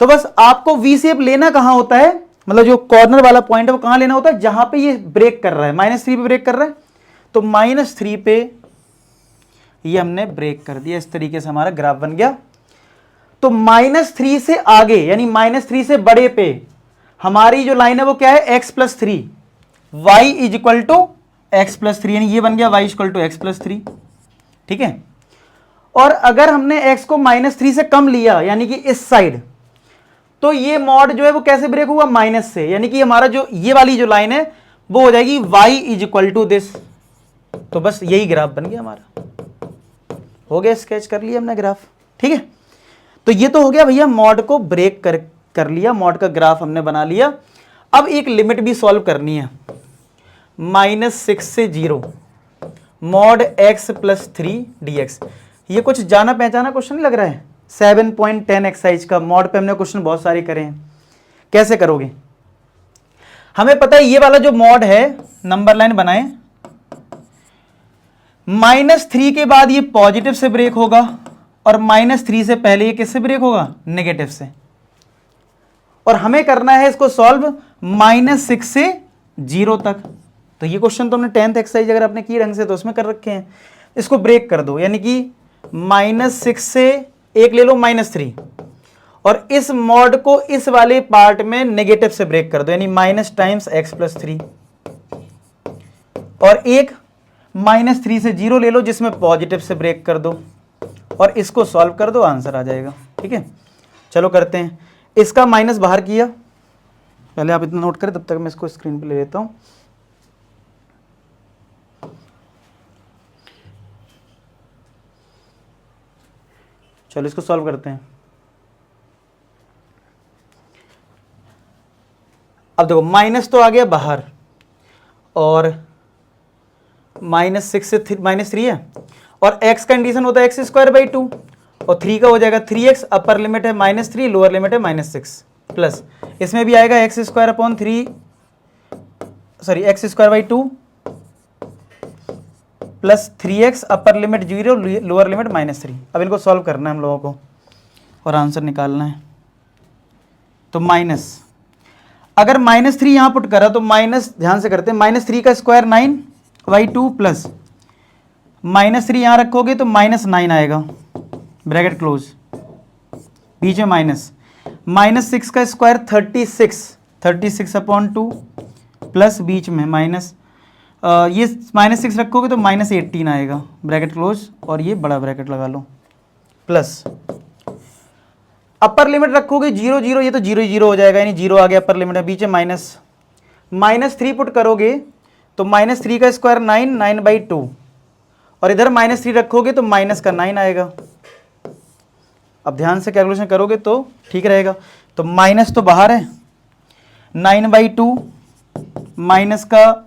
तो बस आपको वी शेप लेना कहाँ होता है, मतलब जो कॉर्नर वाला पॉइंट है वो कहाँ लेना होता है, जहां पे ये ब्रेक कर रहा है, -3 पे ब्रेक कर रहा है, तो -3 पे ये हमने ब्रेक कर दिया। इस तरीके से हमारा ग्राफ बन गया। तो -3 से आगे यानी -3 से बड़े पे हमारी जो लाइन है वो क्या है, x+3, y = x+3, यानी ये बन गया y = x+3, ठीक है। और अगर हमने x को -3 से कम लिया यानी कि इस साइड, तो ये मॉड जो है वो कैसे ब्रेक होगा, माइनस से, यानी कि हमारा जो ये वाली जो लाइन है वो हो जाएगी y = दिस। तो बस यही ग्राफ बन गया हमारा, हो गया, स्केच कर लिया हमने ग्राफ, ठीक है। तो ये तो हो गया भैया, मॉड को ब्रेक कर लिया, मॉड का ग्राफ हमने बना लिया। अब एक लिमिट भी सॉल्व करनी है, -6 से 0 मॉड x+3 dx। ये कुछ जाना पहचाना क्वेश्चन नहीं लग रहा है? 7.10 एक्सरसाइज का मॉड पे हमने क्वेश्चन बहुत सारे करे हैं। कैसे करोगे? हमें पता है ये वाला जो मॉड है, नंबर लाइन बनाए, -3 के बाद ये पॉजिटिव से ब्रेक होगा और -3 से पहले ये किससे ब्रेक होगा, नेगेटिव से। और हमें करना है इसको सॉल्व -6 से 0 तक। तो ये क्वेश्चन तो हमने 10th एक्सरसाइज अगर आपने की ढंग से तो उसमें कर रखे हैं। इसको ब्रेक कर दो, यानी कि -6 से एक ले लो -3, और इस मॉड को इस वाले पार्ट में नेगेटिव से ब्रेक कर दो, यानी -x+3, और एक -3 से 0 ले लो जिसमें पॉजिटिव से ब्रेक कर दो, और इसको सॉल्व कर दो, आंसर आ जाएगा, ठीक है। चलो करते हैं। इसका माइनस बाहर किया, पहले आप इतना नोट करें, तब तक मैं इसको स्क्रीन पे ले लेता हूं। चलो इसको सॉल्व करते हैं। अब देखो माइनस तो आ गया बाहर, और -6 से -3 है, और x कंडीशन होता है x²/2, और 3 का हो जाएगा 3x, अपर लिमिट है -3, लोअर लिमिट है -6, प्लस इसमें भी आएगा x²/2 plus 3x, upper limit 0, lower limit -3। अब इनको सॉल्व करना है हम लोगों को और आंसर निकालना है। तो माइनस, अगर -3 यहां पुट करा तो माइनस, ध्यान से करते हैं, -3 का स्क्वायर 9/2 प्लस -3 यहां रखोगे तो -9 आएगा, ब्रैकेट क्लोज, बीच में माइनस, -6 का स्क्वायर 36/2 प्लस बीच में माइनस, ये -6 रखोगे तो -18 आएगा, ब्रैकेट क्लोज, और ये बड़ा ब्रैकेट लगा लो, प्लस अपर लिमिट रखोगे 0 0, ये तो 0 0 हो जाएगा, यानी 0 आ गया अपर लिमिट है, बीच में -3 पुट करोगे तो -3 का स्क्वायर 9/2, और इधर -3 रखोगे तो -9 आएगा। अब ध्यान से कैलकुलेशन करोगे तो ठीक रहेगा। तो माइनस तो बाहर है, 9/2 माइनस का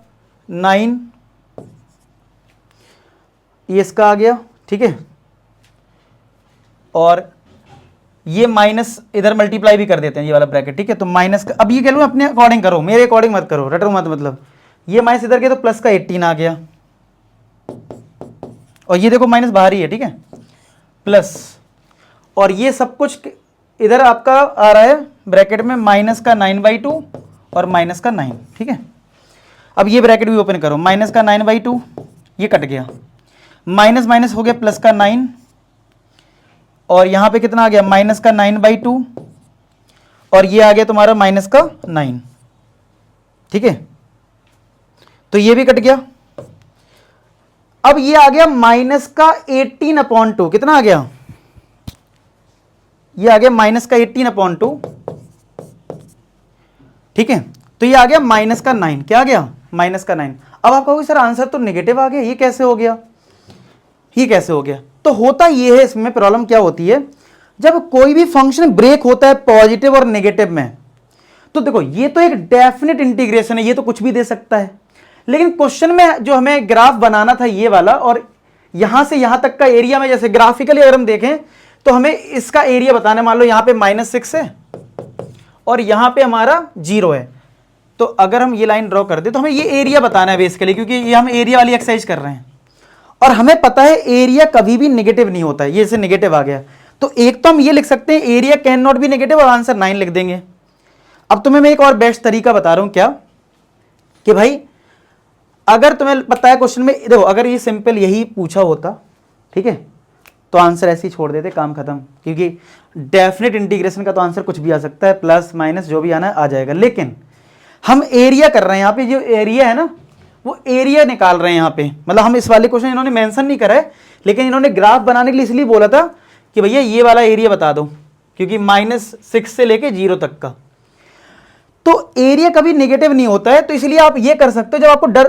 9, ये इसका आ गया, ठीक है। और ये माइनस इधर मल्टीप्लाई भी कर देते हैं, ये वाला ब्रैकेट, ठीक है। तो माइनस का, अब ये कह लो अपने अकॉर्डिंग करो, मेरे अकॉर्डिंग मत करो, रटो मत, मतलब ये माइनस इधर के तो प्लस का 18 आ गया, और ये देखो माइनस बाहर ही है, ठीक है, प्लस, और ये सब कुछ इधर आपका आ रहा है ब्रैकेट में माइनस का 9/2 और माइनस का 9, ठीक है। अब ये ब्रैकेट भी ओपन करो, माइनस का 9/2, ये कट गया, माइनस माइनस हो गया प्लस का 9, और यहां पे कितना आ गया, माइनस का 9/2, और ये आ गया तुम्हारा माइनस का 9, ठीक है। तो ये भी कट गया। अब ये आ गया माइनस का 18/2, कितना आ गया, ये आ गया माइनस का 18/2, ठीक है। तो ये आ गया माइनस का 9, क्या आ गया, माइनस का 9। अब आप कहोगे सर आंसर तो नेगेटिव आ गया, ये कैसे हो गया, ये कैसे हो गया। तो होता ये है, इसमें प्रॉब्लम क्या होती है, जब कोई भी फंक्शन ब्रेक होता है पॉजिटिव और नेगेटिव में, तो देखो ये तो एक डेफिनेट इंटीग्रेशन है, ये तो कुछ भी दे सकता है, लेकिन क्वेश्चन में जो हमें ग्राफ बनाना था ये वाला, और यहां से यहां तक का एरिया में जैसे ग्राफिकली अगर हम देखें तो हमें इसका एरिया बताना, मान लो यहां पे -6 है और यहां पे हमारा 0 है, तो अगर हम ये लाइन ड्रॉ कर दे तो हमें ये एरिया बताना है बेसिकली, क्योंकि ये हम एरिया वाली एक्सरसाइज कर रहे हैं और हमें पता है एरिया कभी भी नेगेटिव नहीं होता है, ये जैसे नेगेटिव आ गया तो एक तो हम ये लिख सकते हैं area can not be negative और आंसर 9 लिख देंगे। अब तुम्हें मैं एक और बेस्ट तरीका बता रहा हूं, क्या कि भाई अगर तुम्हें पता है क्वेश्चन में, देखो अगर ये सिंपल यही पूछा होता, ठीक है, तो आंसर ऐसे ही छोड़ देते, काम खत्म, क्योंकि डेफिनेट इंटीग्रेशन का तो आंसर कुछ भी आ सकता है, प्लस माइनस जो भी आना है आ जाएगा। लेकिन हम एरिया कर रहे हैं, यहाँ पे जो एरिया है ना वो एरिया निकाल रहे हैं यहाँ पे, मतलब हम इस वाले क्वेश्चन इन्होंने मेंशन नहीं करा है, लेकिन इन्होंने ग्राफ बनाने के लिए इसलिए बोला था कि भैया ये वाला एरिया बता दो, क्योंकि -6 से लेके 0 तक का, तो एरिया कभी नेगेटिव नहीं होता है। तो इसलिए आप ये कर सकते हो, जब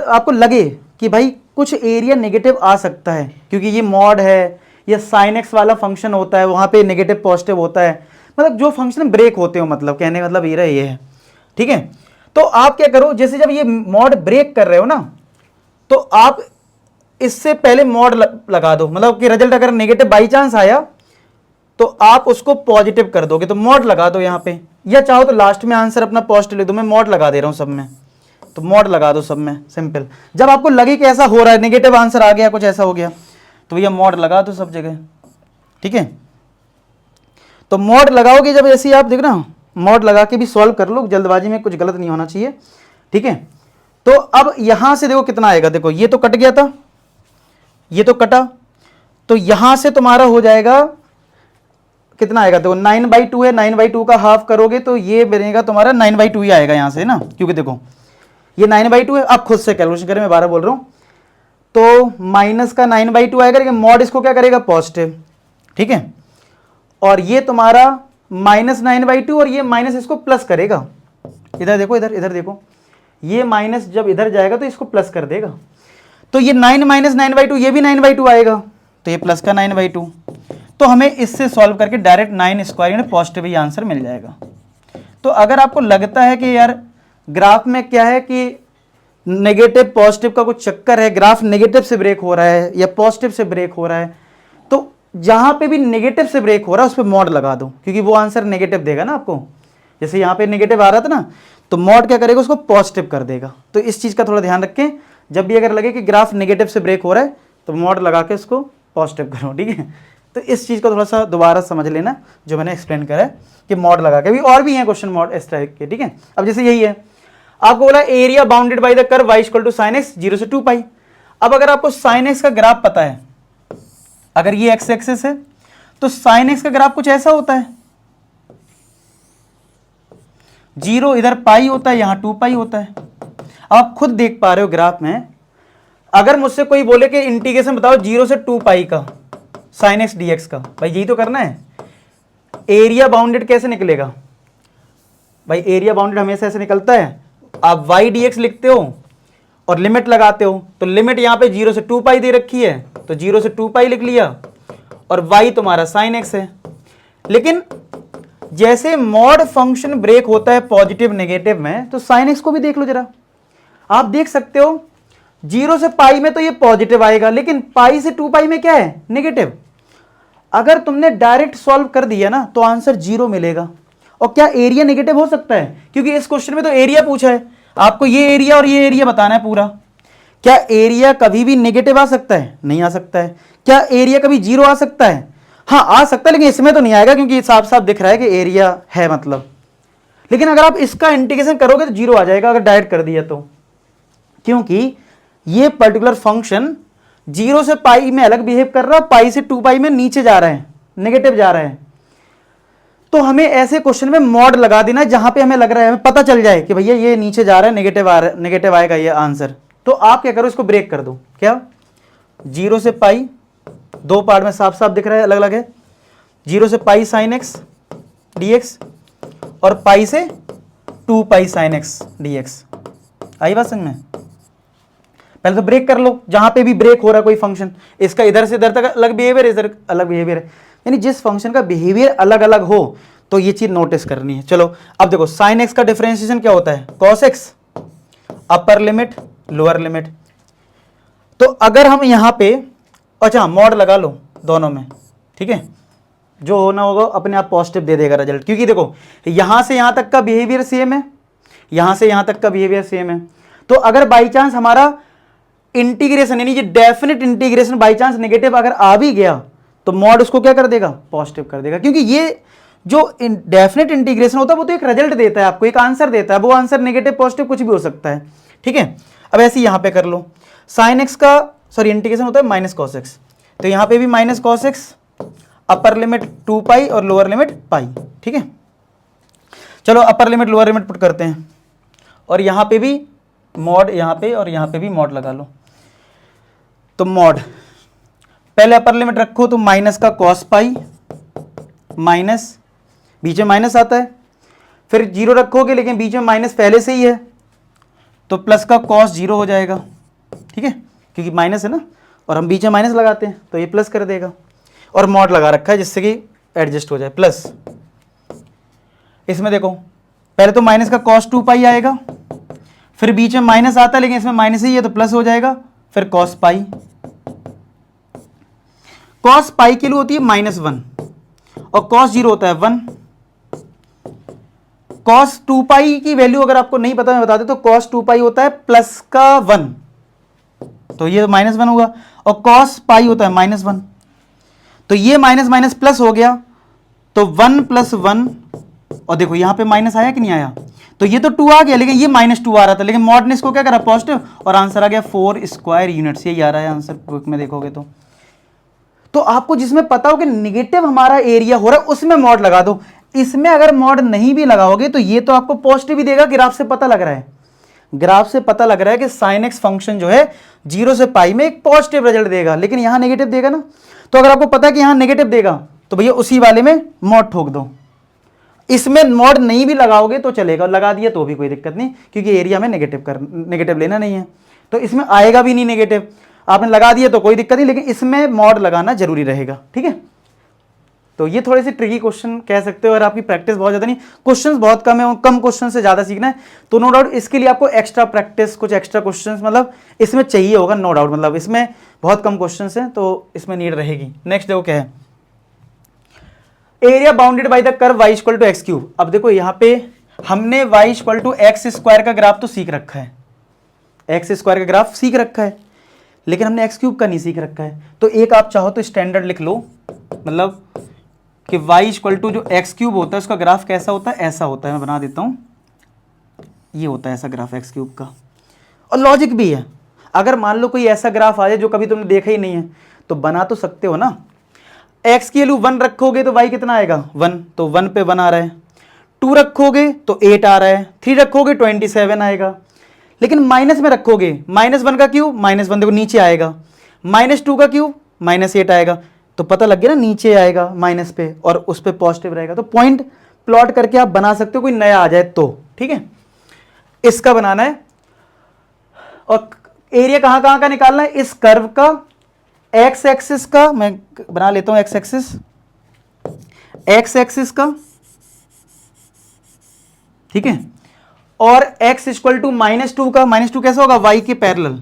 आपको लगे कि भाई कुछ एरिया नेगेटिव आ सकता है, क्योंकि ये मॉड है या साइन एक्स वाला फंक्शन होता है, वहां पे नेगेटिव पॉजिटिव होता है, मतलब जो फंक्शन ब्रेक होते हो, मतलब कहने का मतलब ये है, ठीक है। तो आप क्या करो, जैसे जब ये मॉड ब्रेक कर रहे हो ना, तो आप इससे पहले मॉड लगा दो, मतलब कि रिजल्ट अगर नेगेटिव बाई चांस आया तो आप उसको पॉजिटिव कर दोगे, तो मॉड लगा दो यहाँ पे, या चाहो तो लास्ट में आंसर अपना पॉजिटिव लिख दो, मैं मॉड लगा दे रहा हूं सब में, तो मॉड लगा दो सब में, सिंपल। जब आपको लगे कि ऐसा हो रहा है, नेगेटिव आंसर आ गया, कुछ ऐसा हो गया, तो भैया मॉड लगा दो सब जगह, ठीक है। तो मॉड लगाओगे जब, ऐसे आप देख ना, मॉड लगा के भी सॉल्व कर लो, जल्दबाजी में कुछ गलत नहीं होना चाहिए, ठीक है। तो अब यहां से देखो कितना आएगा, देखो ये तो कट गया था, ये तो कटा, तो यहां से तुम्हारा हो जाएगा कितना आएगा, देखो 9/2 है, 9/2 का हाफ करोगे तो ये बनेगा तुम्हारा 9/2 ही आएगा यहां से ना, क्योंकि देखो ये 9/2 है, आप खुद से कैलकुलेशन करें, मैं 12 बोल रहा हूं, तो माइनस का 9/2 आएगा, लेकिन मॉड इसको क्या करेगा, पॉजिटिव, ठीक है। और ये तुम्हारा -9/2 और ये माइनस इसको प्लस करेगा, इधर देखो, इधर देखो, ये माइनस जब इधर जाएगा तो इसको प्लस कर देगा, तो ये 9 - 9/2, ये भी 9/2 आएगा, तो ये प्लस का 9/2, तो हमें इससे सॉल्व करके डायरेक्ट 9² यानी पॉजिटिव ही आंसर मिल जाएगा। तो अगर आपको लगता है कि यार ग्राफ में क्या है कि नेगेटिव पॉजिटिव का कुछ चक्कर है, ग्राफ नेगेटिव से ब्रेक हो रहा है या पॉजिटिव से ब्रेक हो रहा है, तो जहां पे भी नेगेटिव से ब्रेक हो रहा है उस पर मॉड लगा दो, क्योंकि वो आंसर नेगेटिव देगा ना आपको, जैसे यहाँ पे नेगेटिव आ रहा था ना, तो मॉड क्या करेगा, उसको पॉजिटिव कर देगा। तो इस चीज का थोड़ा ध्यान रखें, जब भी अगर लगे कि ग्राफ नेगेटिव से ब्रेक हो रहा है तो मॉड लगा के उसको पॉजिटिव करो, ठीक है। तो इस चीज को थोड़ा सा दोबारा समझ लेना, जो मैंने एक्सप्लेन करा है कि मॉड लगा के भी, और भी हैं क्वेश्चन मॉड इस टाइप के, ठीक है। अब जैसे यही है, आपको बोला area bounded by the curve y = sin x 0 से 2 पाई। अब अगर आपको sin x का ग्राफ पता है, अगर ये x एक्सिस है तो sin x का ग्राफ कुछ ऐसा होता है, 0 इधर पाई होता है, यहां 2 पाई होता है। आप खुद देख पा रहे हो ग्राफ में, अगर मुझसे कोई बोले कि इंटीग्रेशन बताओ 0 से 2 पाई का sin x dx का, भाई यही तो करना है। एरिया बाउंडेड कैसे निकलेगा भाई, एरिया बाउंडेड हमेशा ऐसे निकलता है, आप y dx लिखते हो और लिमिट लगाते हो, तो लिमिट यहां पे 0 से 2 पाई दे रखी है, तो 0 से 2 पाई लिख लिया, और y तुम्हारा sin x है। लेकिन जैसे मॉड फंक्शन ब्रेक होता है पॉजिटिव नेगेटिव में, तो sin x को भी देख लो जरा, आप देख सकते हो 0 से पाई में तो ये पॉजिटिव आएगा, लेकिन पाई से 2 पाई में क्या है, नेगेटिव। अगर तुमने डायरेक्ट सॉल्व कर दिया ना तो आंसर 0 मिलेगा। और क्या एरिया नेगेटिव हो सकता है, क्योंकि इस क्वेश्चन में तो एरिया पूछा है, आपको ये एरिया और ये एरिया बताना है पूरा। क्या एरिया कभी भी नेगेटिव आ सकता है, नहीं आ सकता है। क्या एरिया कभी 0 आ सकता है, हाँ आ सकता है, लेकिन इसमें तो नहीं आएगा, क्योंकि साफ साफ दिख रहा है कि एरिया है मतलब। लेकिन अगर आप इसका इंटीग्रेशन करोगे तो 0 आ जाएगा, अगर डायरेक्ट कर दिया तो, क्योंकि ये पर्टिकुलर फंक्शन 0 से पाई में अलग बिहेव कर रहा है, पाई से 2 पाई में नीचे जा रहा है, नेगेटिव जा रहा है। तो हमें ऐसे क्वेश्चन में मॉड लगा देना, जहां पे हमें लग रहा है, हमें पता चल जाए कि भैया ये नीचे जा रहा है, नेगेटिव आ रहा है, नेगेटिव आएगा ये आंसर। तो आप क्या करो, इसको ब्रेक कर दो, क्या 0 से पाई, दो पार्ट में साफ साफ दिख रहा है, अलग अलग है। 0 से पाई साइन एक्स dx और पाई से 2 पाई साइन एक्स dx। आई बात समझ में? पहले तो ब्रेक कर लो, जहां पे भी ब्रेक हो रहा है कोई फंक्शन, इसका इधर से इधर तक अलग बिहेवियर, इधर अलग बिहेवियर है, यानी जिस फंक्शन का बिहेवियर अलग अलग हो तो ये चीज नोटिस करनी है। चलो अब देखो साइन एक्स का डिफरेंशिएशन क्या होता है, कॉस एक्स, अपर लिमिट लोअर लिमिट। तो अगर हम यहां पे, अच्छा मॉड लगा लो दोनों में, ठीक है, जो होना होगा अपने आप पॉजिटिव दे देगा रिजल्ट, क्योंकि देखो यहां से यहां तक का बिहेवियर सेम है, यहां से यहां तक का बिहेवियर सेम है। तो अगर बाई चांस हमारा इंटीग्रेशन यानी ये definite integration by chance negative अगर आ भी गया तो मॉड उसको क्या कर देगा, पॉजिटिव कर देगा, क्योंकि ये जो डेफिनेट इंटीग्रेशन होता है वो तो एक रिजल्ट देता है, आपको एक आंसर देता है, वो आंसर नेगेटिव पॉजिटिव कुछ भी हो सकता है, ठीक है। अब ऐसे यहां पे कर लो, साइन एक्स का सॉरी इंटीग्रेशन होता है माइनस कॉस एक्स, तो यहां पे भी माइनस कॉस एक्स, अपर लिमिट 2 पाई और लोअर लिमिट पाई, ठीक है। चलो अपर लिमिट लोअर लिमिट पुट करते हैं, और यहां पे भी मॉड, यहां पे और यहां पे भी मॉड लगा लो। तो मॉड पहले अपर लिमिट रखो तो माइनस का कॉस पाई, माइनस बीच में माइनस आता है, फिर 0 रखोगे लेकिन बीच में माइनस पहले से ही है तो प्लस का कॉस 0 हो जाएगा, ठीक है, क्योंकि माइनस है ना, और हम बीच में माइनस लगाते हैं तो ये प्लस कर देगा, और मॉड लगा रखा है जिससे कि एडजस्ट हो जाए प्लस। इसमें देखो पहले तो माइनस का कॉस 2 पाई आएगा, फिर बीच में माइनस आता है लेकिन इसमें माइनस ही है तो प्लस हो जाएगा, फिर कॉस पाई। कॉस पाई के लिए होती है -1 और कॉस 0 होता है 1। कॉस 2 पाई की वैल्यू अगर आपको नहीं पता मैं बता दे, तो कॉस 2 पाई होता है प्लस का 1, तो ये -1 होगा, और कॉस पाई होता है -1, तो ये माइनस माइनस प्लस हो गया, तो 1 + 1, और देखो यहां पे माइनस आया कि नहीं आया, तो ये तो 2 आ गया लेकिन ये -2 आ रहा था, लेकिन मॉड ने इसको क्या करा, पॉजिटिव, और आंसर आ गया 4 स्क्वायर यूनिट्स, ये आ रहा है आंसर बुक में देखोगे तो आपको जिसमें पता हो कि निगेटिव हमारा एरिया हो रहा है उसमें मॉड लगा दो। इसमें अगर मॉड नहीं भी लगाओगे तो ये तो आपको पॉजिटिव ही देगा, ग्राफ से पता लग रहा है, ग्राफ से पता लग रहा है कि साइन एक्स फंक्शन जो है 0 से पाई में एक पॉजिटिव रिजल्ट देगा, लेकिन यहां नेगेटिव देगा ना। तो अगर आपको पता है कि यहां नेगेटिव देगा तो भैया उसी वाले में मॉड ठोक दो, इसमें मॉड नहीं भी लगाओगे तो चलेगा, लगा दिया तो भी कोई दिक्कत नहीं, क्योंकि एरिया में नेगेटिव लेना नहीं है, तो इसमें आएगा भी नहीं नेगेटिव, आपने लगा दिया तो कोई दिक्कत नहीं, लेकिन इसमें मॉड लगाना जरूरी रहेगा, ठीक है। तो ये थोड़े से ट्रिकी क्वेश्चन कह सकते हो, और आपकी प्रैक्टिस बहुत ज़्यादा नहीं, क्वेश्चंस बहुत कम है, कम क्वेश्चन से ज़्यादा सीखना है, तो नो डाउट इसके लिए आपको एक्स्ट्रा प्रैक्टिस, कुछ एक्स्ट्रा क्वेश्चंस मतलब इसमें चाहिए होगा, नो डाउट, मतलब इसमें बहुत कम क्वेश्चंस हैं तो इसमें नीड रहेगी। नेक्स्ट देखो क्या है, area bounded by the curve y = x3। अब देखो यहाँ पे हमने y = x² का ग्राफ तो सीख रखा है, x² का ग्राफ सीख रखा है, लेकिन हमने x³ का नहीं सीख रखा है। तो एक आप चाहो तो स्टैंडर्ड लिख लो, मतलब कि y = जो x³ होता है उसका ग्राफ कैसा होता है, ऐसा होता है, मैं बना देता हूं, ये होता है ऐसा ग्राफ x³ का, और लॉजिक भी है, अगर मान लो कोई ऐसा ग्राफ आ जाए जो कभी तुमने देखा ही नहीं है तो बना तो सकते हो ना। x की वैल्यू 1 रखोगे तो y कितना आएगा 1, तो 1 पे 1 आ रहा है, 2 रखोगे तो 8 आ रहा है, 3 रखोगे 27 आएगा, लेकिन माइनस में रखोगे -1 का क्यूब -1 देखो नीचे आएगा, -2 का क्यूब -8 आएगा, तो पता लग गया ना नीचे आएगा माइनस पे और उस पे पॉजिटिव रहेगा। तो पॉइंट प्लॉट करके आप बना सकते हो, कोई नया आ जाए तो, ठीक है, इसका बनाना है। और एरिया कहां कहां का निकालना है, इस कर्व का, एक्स एक्सिस का, मैं बना लेता हूं एक्स एक्सिस का, ठीक है, और x = -2 का, -2 कैसा होगा y के पैरेलल,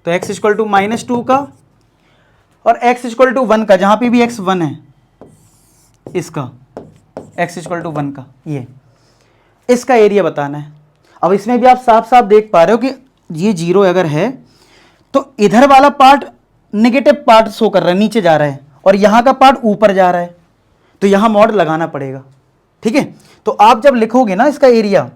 तो x = -2 का, और x = 1 का, जहां पे भी x 1 है इसका x = 1 का, ये इसका एरिया बताना है। अब इसमें भी आप साफ साफ देख पा रहे हो कि ये 0 अगर है तो इधर वाला पार्ट नेगेटिव पार्ट शो कर रहा है, नीचे जा रहा है, और यहां का पार्ट ऊपर जा रहा है, तो यहां मॉड लगाना पड़ेगा, ठीक है। तो आप जब लिखोगे ना इसका एरिया,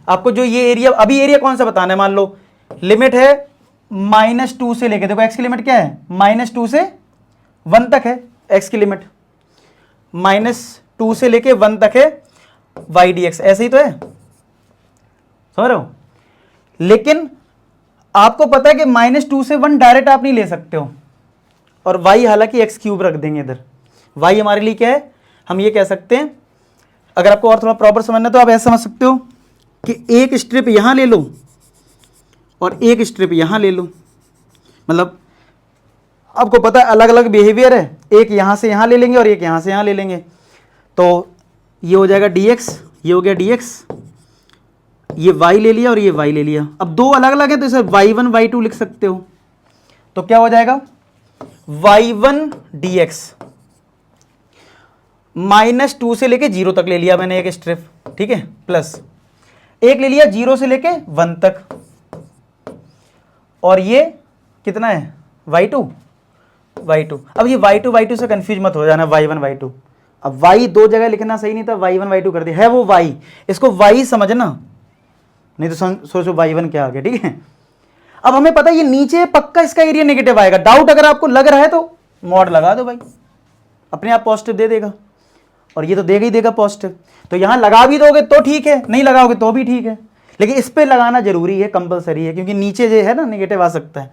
आपको जो ये एरिया, अभी एरिया कौन सा बताना है, मान लो लिमिट है -2 से लेके, देखो x की लिमिट क्या है, -2 से 1 तक है, x की लिमिट -2 से लेके 1 तक है y dx, ऐसे ही तो है, समझ रहे हो। लेकिन आपको पता है कि -2 से 1 डायरेक्ट आप नहीं ले सकते हो, और y हालांकि x क्यूब रख देंगे इधर। y हमारे लिए क्या है, हम ये कह सकते हैं, अगर आपको और थोड़ा प्रॉपर समझना तो आप ऐसा समझ सकते हो कि एक स्ट्रिप यहां ले लो और एक स्ट्रिप यहां ले लो, मतलब आपको पता है अलग अलग बिहेवियर है, एक यहां से यहां ले लेंगे और एक यहां से यहां ले लेंगे, तो ये हो जाएगा dx, ये हो गया dx, ये y ले लिया और ये y ले लिया। अब दो अलग अलग है तो इसे y1 y2 लिख सकते हो, तो क्या हो जाएगा y1 dx, -2 से लेके 0 तक ले लिया मैंने एक स्ट्रिप, ठीक है, प्लस एक ले लिया 0 से लेके 1 तक, और ये कितना है y2। अब ये y2 से कंफ्यूज मत हो जाना, y1 y2। अब y दो जगह लिखना सही नहीं था, y1 y2 कर दिया है, वो y, इसको y समझना, नहीं तो सोचो y1 क्या आ गया, ठीक है। अब हमें पता है ये नीचे पक्का इसका एरिया नेगेटिव आएगा, डाउट अगर आपको लग रहा है तो मॉड लगा दो भाई, अपने आप पॉजिटिव दे देगा, और ये तो देगा ही देगा पॉजिटिव, तो यहां लगा भी दोगे तो ठीक है, नहीं लगाओगे तो भी ठीक है, लेकिन इस पे लगाना जरूरी है, कंपलसरी है, क्योंकि नीचे जो है ना नेगेटिव आ सकता है,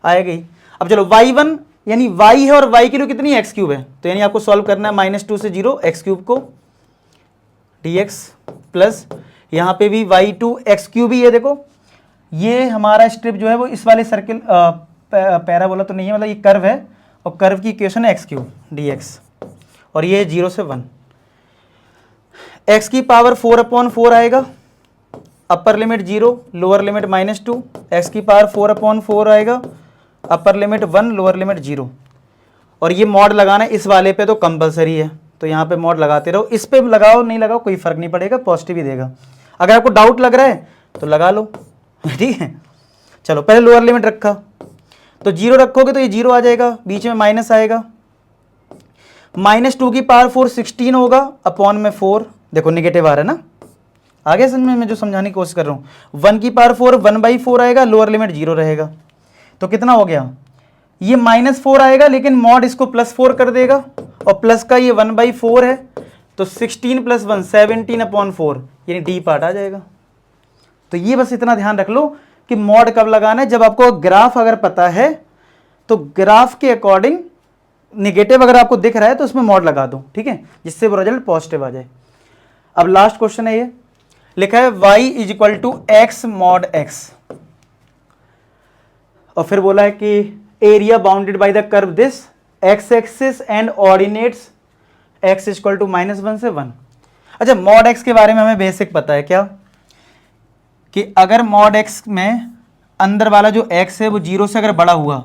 आएगा ही। अब चलो y1 यानी y है और y की कितनी x क्यूब है, तो यानी आपको सॉल्व करना है -2 से 0 x क्यूब को dx प्लस यहाँ पे भी y2 x क्यूब ही है। देखो ये हमारा स्ट्रिप जो है वो इस वाले सर्किल पैराबोला तो नहीं है, मतलब ये कर्व है, और कर्व की इक्वेशन है x क्यूब dx, और ये 0 से 1, x की पावर 4/4 आएगा, upper limit 0 lower limit -2, x की पावर 4/4 आएगा, अपर लिमिट 1 लोअर लिमिट 0, और ये मॉड लगाना है इस वाले पे तो कंपलसरी है, तो यहाँ पे मॉड लगाते रहो, इस पे लगाओ नहीं लगाओ कोई फर्क नहीं पड़ेगा, पॉजिटिव ही देगा। अगर आपको डाउट लग रहा है तो लगा लो, ठीक है। चलो पहले लोअर लिमिट रखा, तो 0 रखोगे तो ये 0 आ जाएगा, बीच में माइनस आएगा, -2 की पावर 4 16 होगा, अपॉन में 4, देखो नेगेटिव आ रहा है ना, आगे समझ में मैं जो समझाने की कोशिश कर रहा हूँ, 1 की पावर 4 1/4 आएगा, लोअर लिमिट 0 रहेगा, तो कितना हो गया, ये -4 आएगा, लेकिन मॉड इसको +4 कर देगा, और प्लस का ये 1/4 है, तो 16 + 1 17/4, यानी डी पार्ट आ जाएगा। तो ये बस इतना ध्यान रख लो कि मॉड कब लगाना है, जब आपको ग्राफ अगर पता है तो ग्राफ के अकॉर्डिंग निगेटिव अगर आपको दिख रहा है तो उसमें मॉड लगा दो, ठीक है, जिससे वो रिजल्ट पॉजिटिव आ जाए। अब लास्ट क्वेश्चन है, ये लिखा है y = x mod x, और फिर बोला है कि area bounded by the curve this x axis and ordinates x = -1 से 1। अच्छा, मॉड x के बारे में हमें बेसिक पता है क्या, कि अगर मॉड x में अंदर वाला जो x है वो 0 से अगर बड़ा हुआ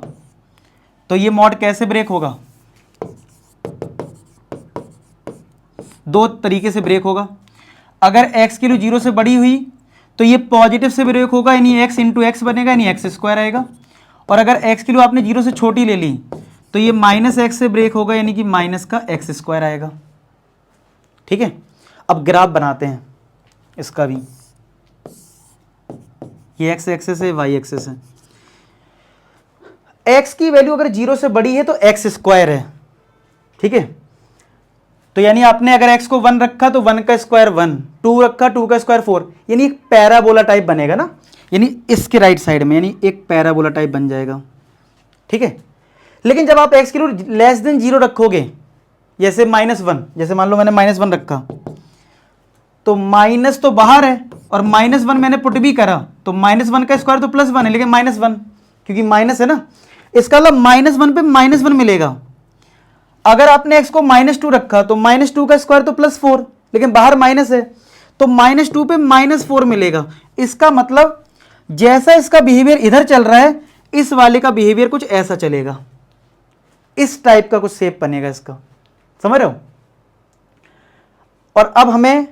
तो ये मॉड कैसे ब्रेक होगा, दो तरीके से ब्रेक होगा। अगर x की वैल्यू 0 से बड़ी हुई तो ये पॉजिटिव से ब्रेक होगा, यानी x × x बनेगा, यानी x² आएगा, और अगर x की वैल्यू आपने 0 से छोटी ले ली तो ये -x से ब्रेक होगा, यानी कि माइनस का x² आएगा, ठीक है। अब ग्राफ बनाते हैं इसका भी, ये x एक्सिस है, y एक्सिस है, x की वैल्यू अगर 0 से बड़ी है तो x² है, ठीक है, तो यानी आपने अगर x को 1 रखा तो 1 का स्क्वायर 1, 2 रखा 2 का स्क्वायर 4, यानी एक पैराबोला टाइप बनेगा ना, यानी इसके राइट साइड में, यानी एक पैराबोला टाइप बन जाएगा, ठीक है। लेकिन जब आप x की वैल्यू <0 रखोगे, जैसे -1, जैसे मान लो मैंने -1 रखा, तो माइनस तो बाहर है और -1 मैंने पुट भी करा, तो -1 का स्क्वायर तो +1 है, लेकिन -1 क्योंकि माइनस है ना, इसका मतलब -1 पे -1 मिलेगा। अगर आपने x को -2 रखा तो -2 का स्क्वायर तो +4, लेकिन बाहर माइनस है, तो -2 पे -4 मिलेगा। इसका मतलब जैसा इसका बिहेवियर इधर चल रहा है, इस वाले का बिहेवियर कुछ ऐसा चलेगा, इस टाइप का कुछ शेप बनेगा इसका, समझ रहे हो। और अब हमें,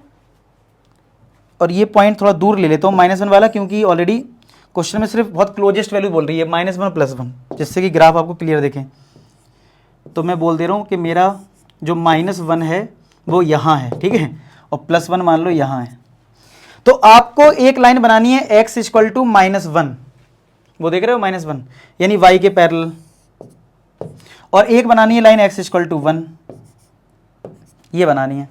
और ये पॉइंट थोड़ा दूर ले लेता हूँ -1 वाला, क्योंकि ऑलरेडी क्वेश्चन में सिर्फ बहुत क्लोजेस्ट वैल्यू बोल रही है, -1 +1, जिससे कि ग्राफ आपको क्लियर देखें। तो मैं बोल दे रहा हूँ कि मेरा जो -1 है वो यहाँ है, ठीक है, और +1 मान लो यहाँ है। तो आपको एक लाइन बनानी है x = -1, वो देख रहे हो -1, यानी y के पैरेलल, और एक बनानी है लाइन x = 1, ये बनानी है।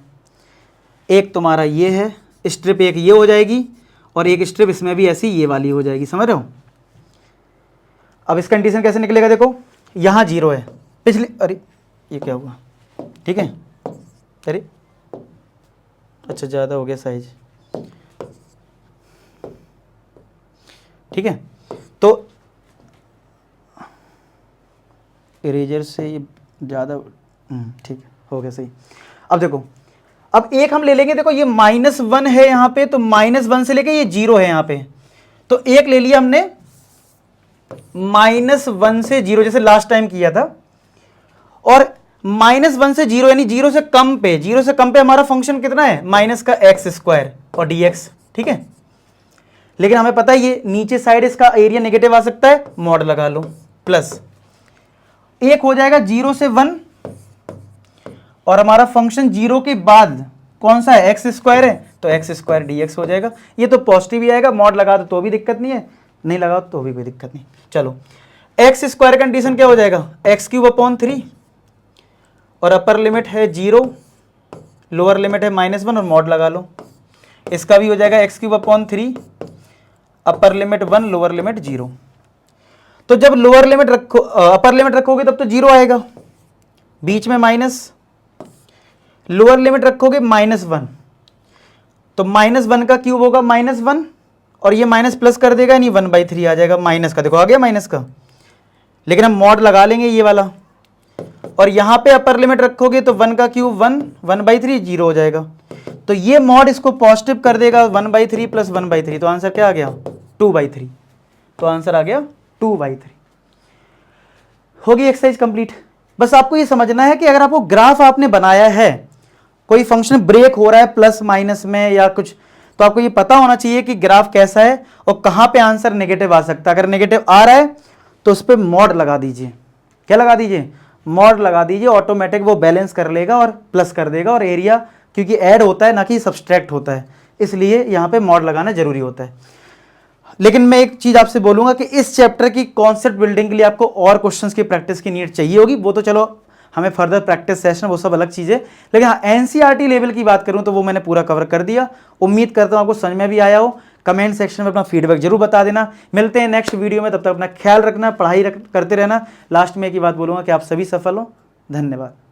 एक तुम्हारा ये है स्ट्रिप, एक ये हो जाएगी, और एक स्ट्रिप इसमें भी ऐसी ये वाली हो जाएगी, समझ रहे हो। अब इस कंडीशन कैसे निकलेगा, देखो यहाँ 0 है, पिछले, अरे ये क्या हुआ, ठीक है, अरे अच्छा ज़्यादा हो गया साइज, ठीक है, तो इरेजर से ये ज़्यादा, ठीक है, हो गया सही। अब देखो, अब एक हम ले लेंगे, देखो ये -1 है यहाँ पे, तो -1 से लेके ये 0 है यहाँ पे, तो एक ले लिया हमने -1 से 0, जैसे लास्ट टाइम किया था, और -1 से 0 यानी 0 से कम पे, 0 से कम पे हमारा फंक्शन कितना है, माइनस का x² और dx, ठीक है। लेकिन हमें पता है ये नीचे साइड इसका एरिया नेगेटिव आ सकता है, मॉड लगा लो, प्लस एक हो जाएगा 0 से 1, और हमारा फंक्शन 0 के बाद कौन सा है, x² है, तो x² dx हो जाएगा। ये तो पॉजिटिव ही आएगा, मॉड लगा दो तो भी दिक्कत नहीं है, नहीं लगाओ तो भी कोई दिक्कत नहीं। चलो x² कंडीशन क्या हो जाएगा, x³ और अपर लिमिट है 0, लोअर लिमिट है -1 और मॉड लगा लो। इसका भी हो जाएगा x³ upper limit 1, lower limit 0। तो जब लोअर लिमिट रखो, अपर लिमिट रखोगे तब तो 0 आएगा, बीच में माइनस, लोअर लिमिट रखोगे -1, तो -1 का क्यूब होगा -1, और ये माइनस प्लस कर देगा, यानी 1/3 आ जाएगा माइनस का, देखो आ गया माइनस का, लेकिन हम मॉड लगा लेंगे ये वाला, और यहाँ पे अपर लिमिट रखोगे तो 1 का क्यूब 1, 1/3 0 हो जाएगा, तो ये मॉड इसको पॉजिटिव कर देगा, 1/3 + 1/3, तो आंसर क्या आ गया, 2/3, तो आंसर आ गया 2/3। होगी एक्सरसाइज कंप्लीट। बस आपको ये समझना है कि अगर आपको ग्राफ आपने बनाया है, कोई फंक्शन ब्रेक हो रहा है प्लस माइनस में या कुछ, तो आपको ये पता होना चाहिए कि ग्राफ कैसा है और कहां पे आंसर नेगेटिव आ सकता है। अगर नेगेटिव आ रहा है तो उस पर मॉड लगा दीजिए, क्या लगा दीजिए, मॉड लगा दीजिए, ऑटोमेटिक वो बैलेंस कर लेगा और प्लस कर देगा, और एरिया क्योंकि ऐड होता है ना कि सब्सट्रैक्ट होता है, इसलिए यहाँ पे मॉड लगाना जरूरी होता है। लेकिन मैं एक चीज आपसे बोलूंगा कि इस चैप्टर की कॉन्सेप्ट बिल्डिंग के लिए आपको और क्वेश्चंस की प्रैक्टिस की नीड चाहिए होगी, वो तो चलो हमें फर्दर प्रैक्टिस सेशन वो सब अलग चीज़ है, लेकिन हाँ एनसीईआरटी लेवल की बात करूं तो वो मैंने पूरा कवर कर दिया। उम्मीद करता हूं आपको समझ में भी आया हो। कमेंट सेक्शन में अपना फीडबैक जरूर बता देना। मिलते हैं नेक्स्ट वीडियो में, तब तक अपना ख्याल रखना, पढ़ाई करते रहना। लास्ट में एक ही बात बोलूंगा कि आप सभी सफल हो। धन्यवाद।